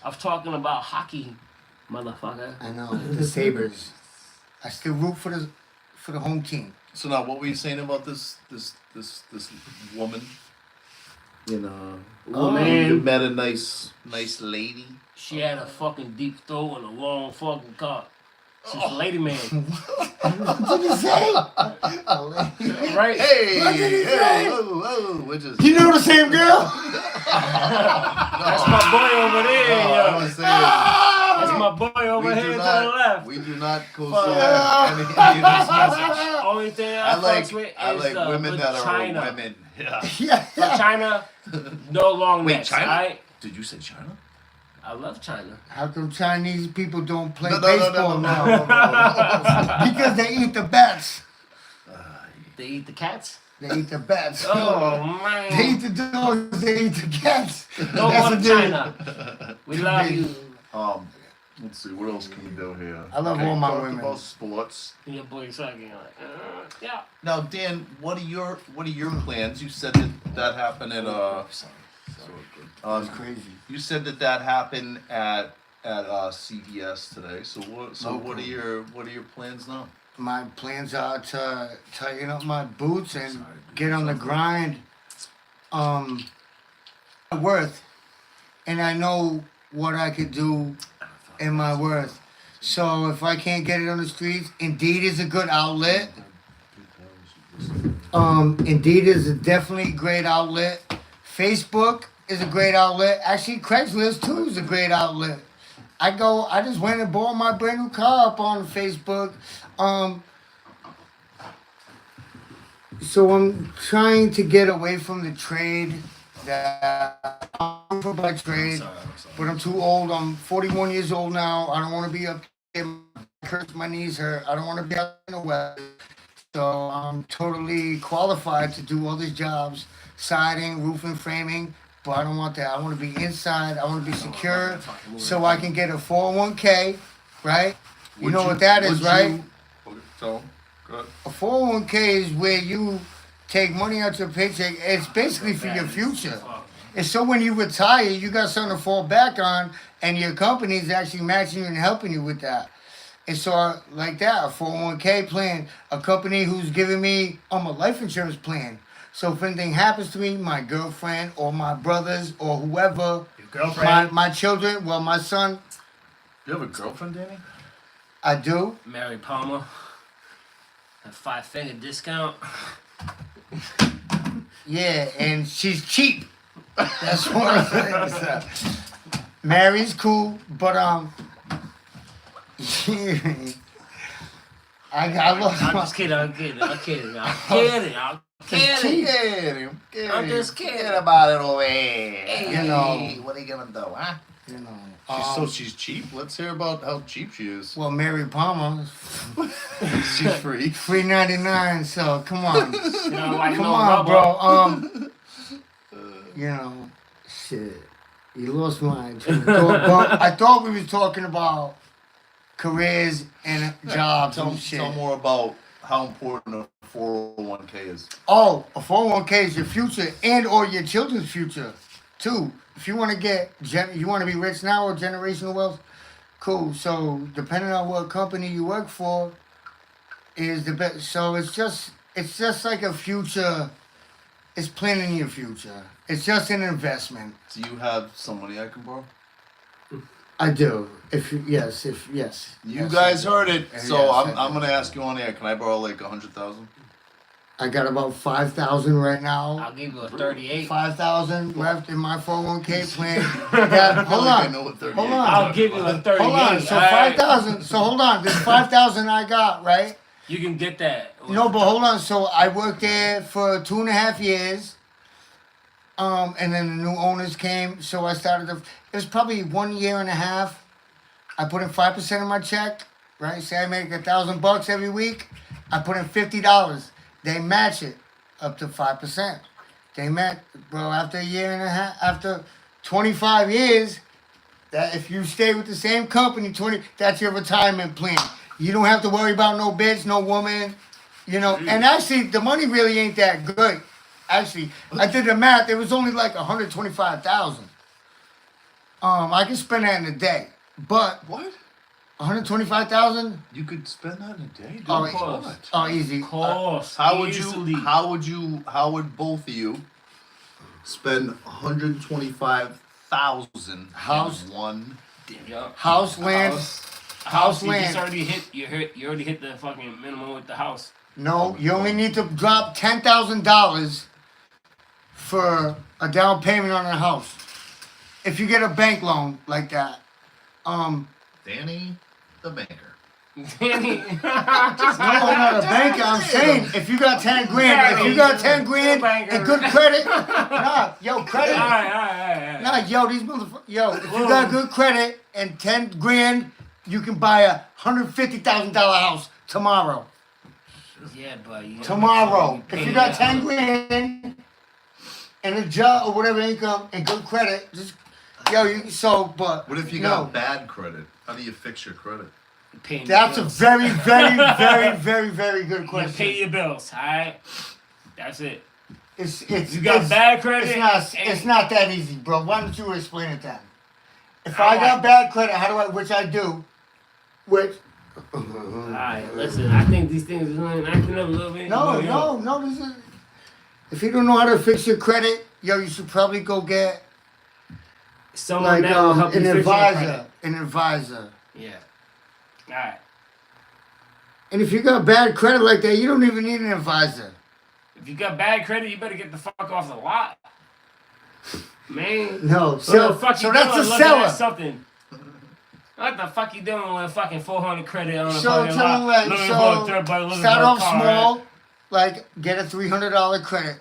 I'm talking about hockey, motherfucker. I know the Sabres. I still root for the home team. So now, what were you saying about this woman? You know, you Woman, met a nice lady. she had a fucking deep throat and a long fucking cock. She's lady man. What did he say? Right? Hey, What did he hey, say? whoa, which is You know the same girl? That's my boy over there, No, I yo. was saying, That's my boy over here to the left. we do not co-sign Fuck. any of this message. Only thing I I like fucks with I is like women with that China. are women. Yeah. Yeah. For China, no long Wait, necks, China? alright? Did you say China? I love China. How come Chinese people don't play No, baseball now? Because they eat the bats. They eat the cats? They eat the bats. Oh, They man. eat the dogs, they eat the cats. No That's more the to difference. China. We love you. Let's see, what else can we do here? I love all my talked women. about sports. Your boy sucking like, yeah. Now, Dan, what are your plans? You said that happened at That's crazy. you said that happened at CVS today. So what are your plans now? My plans are to tighten up my boots and get on the grind. Worth, and I know what I could do in my worth. So if I can't get it on the streets, Indeed is a good outlet. Indeed is a definitely great outlet. Facebook is a great outlet. Actually, Craigslist too is a great outlet. I just went and bought my brand new car up on Facebook. So I'm trying to get away from the trade that I'm for by trade, but I'm too old. I'm 41 years old now. I don't want to be up there. Hurts, my knees hurt. I don't want to be out in the weather. So I'm totally qualified to do all these jobs, siding, roofing, framing, but I don't want that. I want to be inside. I want to be secure so I can get a 401k, right? You know what that is, right? So, good. A 401k is where you take money out your paycheck. It's basically for your future. And so when you retire, you got something to fall back on, and your company is actually matching you and helping you with that. And so, like that, a 401k plan, a company who's giving me a life insurance plan. So if anything happens to me, my girlfriend or my brothers or whoever, Your girlfriend? my children, well, my son, You have a girlfriend, Danny? I do. Mary Palmer. A 5-finger discount. Yeah, and she's cheap. That's what I'm saying. Mary's cool, but I lost I'm my. just kidding. I'm kidding. I'm just kidding. Forget about it over here. You know. What are you gonna do, huh? You know. So she's cheap. Let's hear about how cheap she is. Well, Mary Palmer, She's free. $3.99. So come on, You know, like come no on, rubber. bro. You know, shit. You lost my train of thought. But I thought we was talking about careers and jobs Tell and shit. more about how important a 401k is. Oh, a 401k is your future and or your children's future, too. If you want to you want to be rich now or generational wealth, cool. So depending on what company you work for, is the best. So it's just like a future. It's planning your future. It's just an investment. Do you have some money I can borrow? I do. Yes. You Yes, guys I do. heard it. Yes, So I I'm do. gonna ask you on air. Can I borrow like 100,000? I got about 5,000 right now. I'll give you a 38. 5,000 left in my 401k plan. Hold I on. know what 38 Hold is. on. I'll give you a 38. Hold on. So alright? 5,000. So hold on. This 5,000 I got, right? You can get that. No, but hold on. So I worked there for 2.5 years. And then the new owners came. So I started. It was probably 1.5 years. I put in 5% of my check. Right. Say I make $1,000 every week. I put in $50. They match it up to 5%. They match, bro. After 1.5 years, after 25 years, that if you stay with the same company, that's your retirement plan. You don't have to worry about no bitch, no woman, you know. And actually, the money really ain't that good. Actually, I did the math. It was only like 125,000. I could spend that in a day, but What? 125,000. You could spend that in a day? Dude. Oh, What? Oh, easy. Course. How would easily. how would both of you spend 125,000 House. in one Yeah. House, land. house? House You just land. already hit. You already hit the fucking minimum with the house. No, you only need to drop $10,000 for a down payment on a house. If you get a bank loan like that, Danny, the banker. Danny. no, not a banker. I'm saying if you got 10 grand, if you got 10 grand and good credit, nah, yo, credit. All right. Nah, yo, these motherfuckers, yo, if you got good credit and 10 grand, you can buy a $150,000 house tomorrow. Yeah, but Tomorrow. If you got 10 grand and a job or whatever income and good credit, just, yo, but. What if you no. got bad credit? How do you fix your credit? That's a very, very, very, very, very good You question. pay your bills, alright? That's it. It's You got bad credit. It's not that easy, bro. Why don't you explain it then? If I I got bad credit, which I do, Alright, listen, I think these things are acting up a little bit. no, this is, if you don't know how to fix your credit, yo, you should probably go get Someone that will help you an fix your advisor, credit. an advisor. Yeah. Alright. And if you got bad credit like that, you don't even need an advisor. If you got bad credit, you better get the fuck off the lot. Man. No, What so the fuck you that's doing a looking at seller. something? What the fuck you doing with fucking 400 credit on the So fucking tell lot? them like, Looking so for a third party, looking start for a off car, small, right? like get a $300 credit.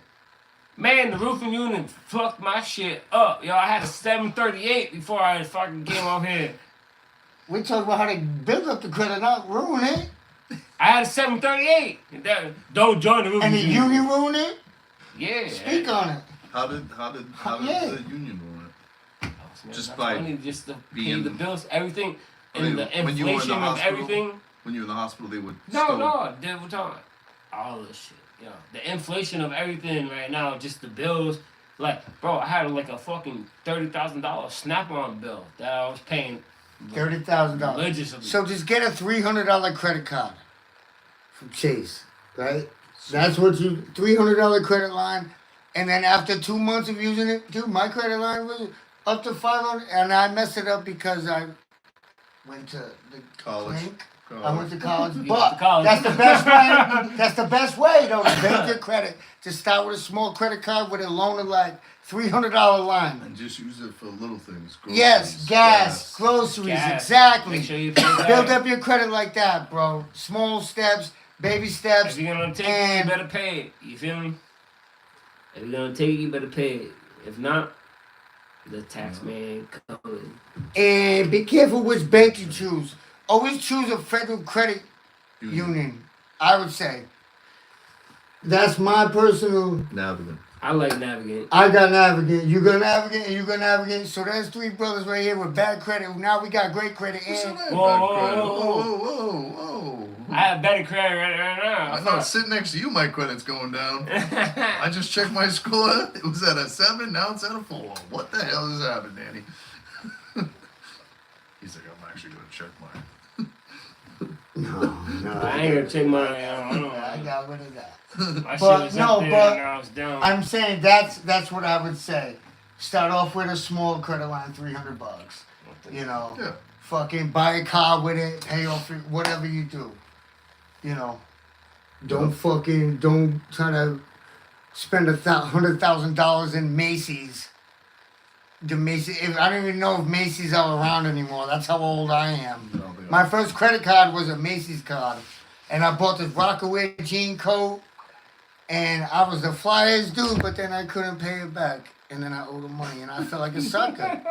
Man, the roofing unit fucked my shit up. Yo, I had a 738 before I fucking came off here. We talk about how to build up the credit, not ruin it. I had a 738. Don't join the roofing And the unit. union ruin it. Yeah. Speak on it. How did Yeah. the union run it? Just That's by money just to pay being- the bills, everything, I mean, and the when you were in the inflation of hospital? everything. When you were in the hospital, they would No, they were talking all this shit. Yo, the inflation of everything right now, just the bills. Like, bro, I had like a fucking $30,000 Snap-on bill that I was paying $30,000. religiously. So just get a $300 credit card from Chase, right? That's what you $300 credit line, and then after 2 months of using it, dude, my credit line was up to 500, and I messed it up because I went to the college. clinic. I went to college, went but to college. that's the best way. That's the best way though to build your credit. To start with a small credit card with a loan of like $300 line. And just use it for little things. Yes, groceries, gas, groceries, Gas. exactly. Make sure you pay that. Build up your credit like that, bro. Small steps, baby steps. If you're gonna take it, and- you better pay it. You feel me? If you're gonna take it, you better pay it. If not, the tax man coming. And be careful which bank you choose. Always choose a federal credit union, I would say. That's my personal. Navigant. I like Navigate. I got Navigate. You got Navigate, and you got Navigate. So there's three brothers right here with bad credit. Now we got great credit. And Whoa. I have better credit right now. I'm not sitting next to you. My credit's going down. I just checked my score. It was at a 7. Now it's at a 4. What the hell has happened, Danny? He's like, I'm actually going to check mine. no, I ain't gonna check my. I don't know. I got rid of that. My shit But was no, up there but and now it's down. I'm saying that's what I would say. Start off with a small credit line, $300. You know, Yeah. fucking buy a car with it, pay off it, whatever you do. You know, don't try to spend $100,000 in Macy's. The Macy's, I don't even know if Macy's are around anymore. That's how old I am. No, they My aren't. first credit card was a Macy's card, and I bought this Rockaway jean coat, and I was the flyest dude, but then I couldn't pay it back, and then I owed them money, and I felt like a sucker.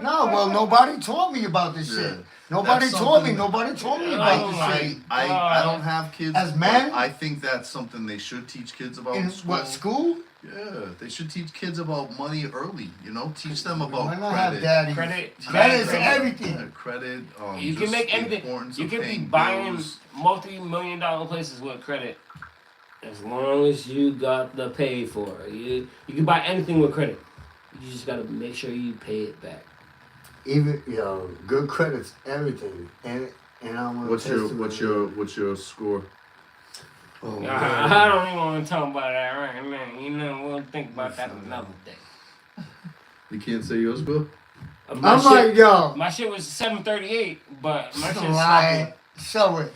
No, well, nobody told me about this shit. Yeah. Nobody That's told me. something- Nobody told me about Oh this my shit. I don't have kids. As but men? I think that's something they should teach kids about In school. what school? Yeah, they should teach kids about money early. You know, teach them about Why not have credit. daddy? Credit. Credit is Yeah, everything. credit. You just can make the anything. importance You of can be paying buying bills. multi-million-dollar places with credit, as long as you got the pay for it. You can buy anything with credit. You just gotta make sure you pay it back. Even good credit's everything, and I'm gonna What's your score? Oh, I don't even want to talk about that right now. You know, we'll think about that another day. You can't say yours, Bill. I'm like, yo. My shit was 738, but my shit Lie. Show it.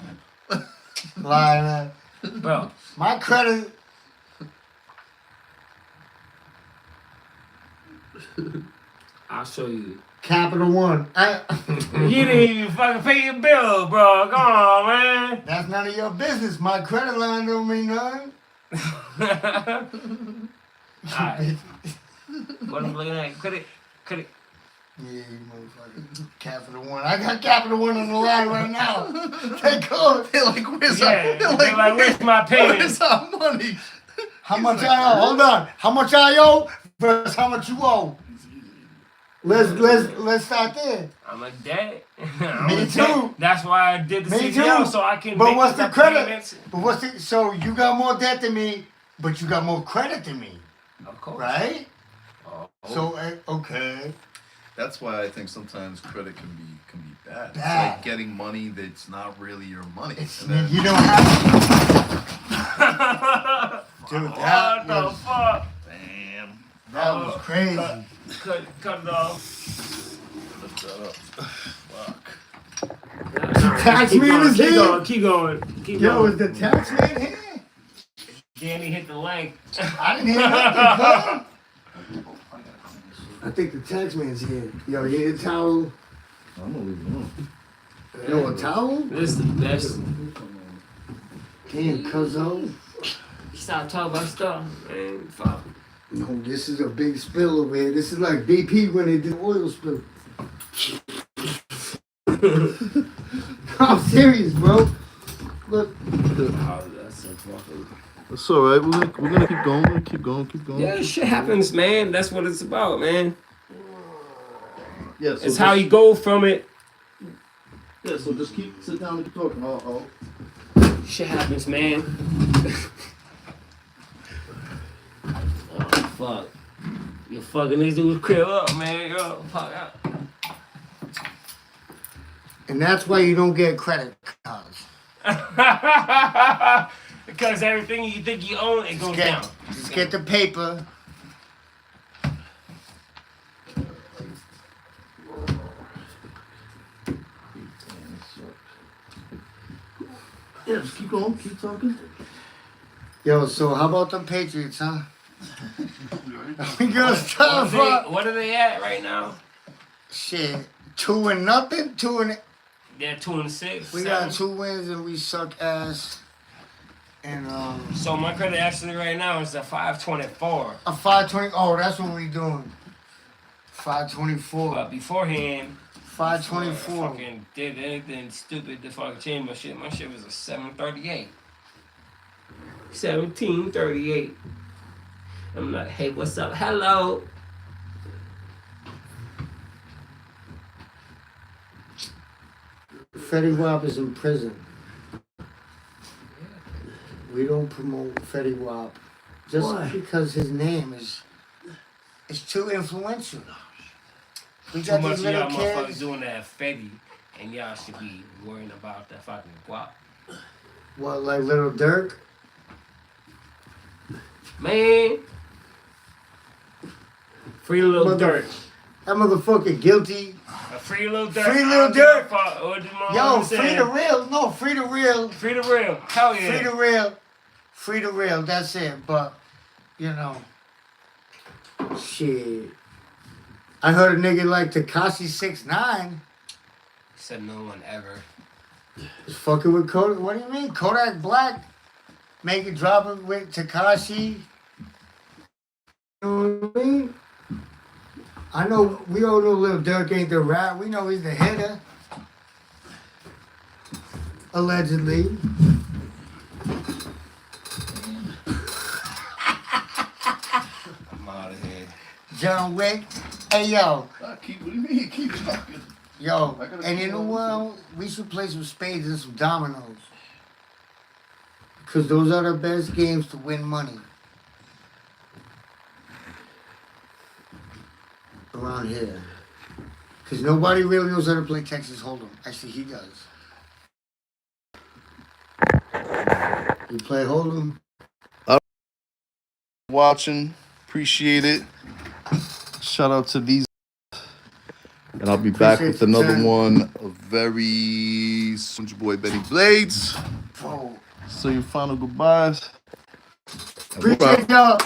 Lie, man. Bro, My credit. I'll show you. Capital One. You didn't even fucking pay your bill, bro. Come on, man. That's none of your business. My credit line don't mean nothing. Alright. What I'm looking at? Credit. Yeah, you motherfucker. Capital One. I got Capital One on the line right now. They call it. They're like, where's Yeah, they're like, where's my payment? Where's our money? How much I owe? Hold on. How much I owe versus how much you owe. Let's start there. I'm a debt. Me too. That's why I did the Me CPL too. so I can. But make what's the the credit? payments. But what's the? So you got more debt than me, but you got more credit than me, Of course. right? Oh. So okay. That's why I think sometimes credit can be bad. It's Bad. like getting money that's not really your money. It's, And then- you don't have. Dude, What that the was, fuck? Damn. that was crazy. Cut it off. Lift that up. Fuck. Tax Keep man going, is keep here. going, keep going. Keep Yo, going. is the tax man here? Danny hit the leg. I didn't hear nothing. Cuz. I think the tax man's here. Yo, you need a towel? I'm gonna leave it alone. Yo, a towel? This is the best. Damn, cuzzo. Stop talking about stuff, man. Fuck. No, this is a big spill over here. This is like BP when they did oil spill. I'm serious, bro. Look. Oh, that's a fucking. It's alright. We're gonna keep going. Keep going. Yeah, shit happens, man. That's what it's about, man. Yeah. So It's how you go from it. Yeah. So just sit down and keep talking. Shit happens, man. Oh, fuck. You fucking this dude's crib up, man. Yo, fuck out. And that's why you don't get credit cards. Because everything you think you own, it goes down. Just get the paper. Yeah. Just keep going. Keep talking. Yo, so how about the Patriots, huh? We gonna start off. What are they at right now? Shit, 2-0, 2 They're 2-6. We got 2 wins and we suck ass. And So my credit actually right now is a 524. a 520. Oh, that's what we doing. 524. But beforehand, 524. fucking did anything stupid to fucking change my shit. My shit was a 738. 1738. I'm like, hey, what's up? Hello. Fetty Wap is in prison. We don't promote Fetty Wap just Why? because his name is too influential. We Too got much these of y'all little motherfuckers kids. doing that Fetty, and y'all should be worrying about that fucking guap. What, like Little Dirk? Man. Free little Mother- dirt. That motherfucker guilty. A free little dirt. Free I Lil don't give a Durk. fuck what the motherfucker Yo, said. free the real. No, free the real. Free the real. Hell yeah. Free the real. Free the real. That's it. But, you know. Shit. I heard a nigga like Tekashi 6ix9ine Said no one ever. was fucking with Kodak. What do you mean? Kodak Black. Make it drop it with Tekashi. You know what I mean? I know, we all know Lil Durk ain't the rap. We know he's the hitter. Allegedly. I'm out of here. John Wick. Hey, yo. What do you mean? Keep talking. Yo, I gotta and you keep know going. what? We should play some spades and some dominoes. Because those are the best games to win money. Around here. Because nobody really knows how to play Texas Hold'em. Actually, he does. You play Hold'em? Watching, appreciate it. Shout out to these And I'll be back Appreciate with your another time. one very soon. Your boy Benny Blades. Oh, Say your final goodbyes. And we're out. appreciate y'all.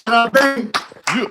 Shout out, baby. Yeah.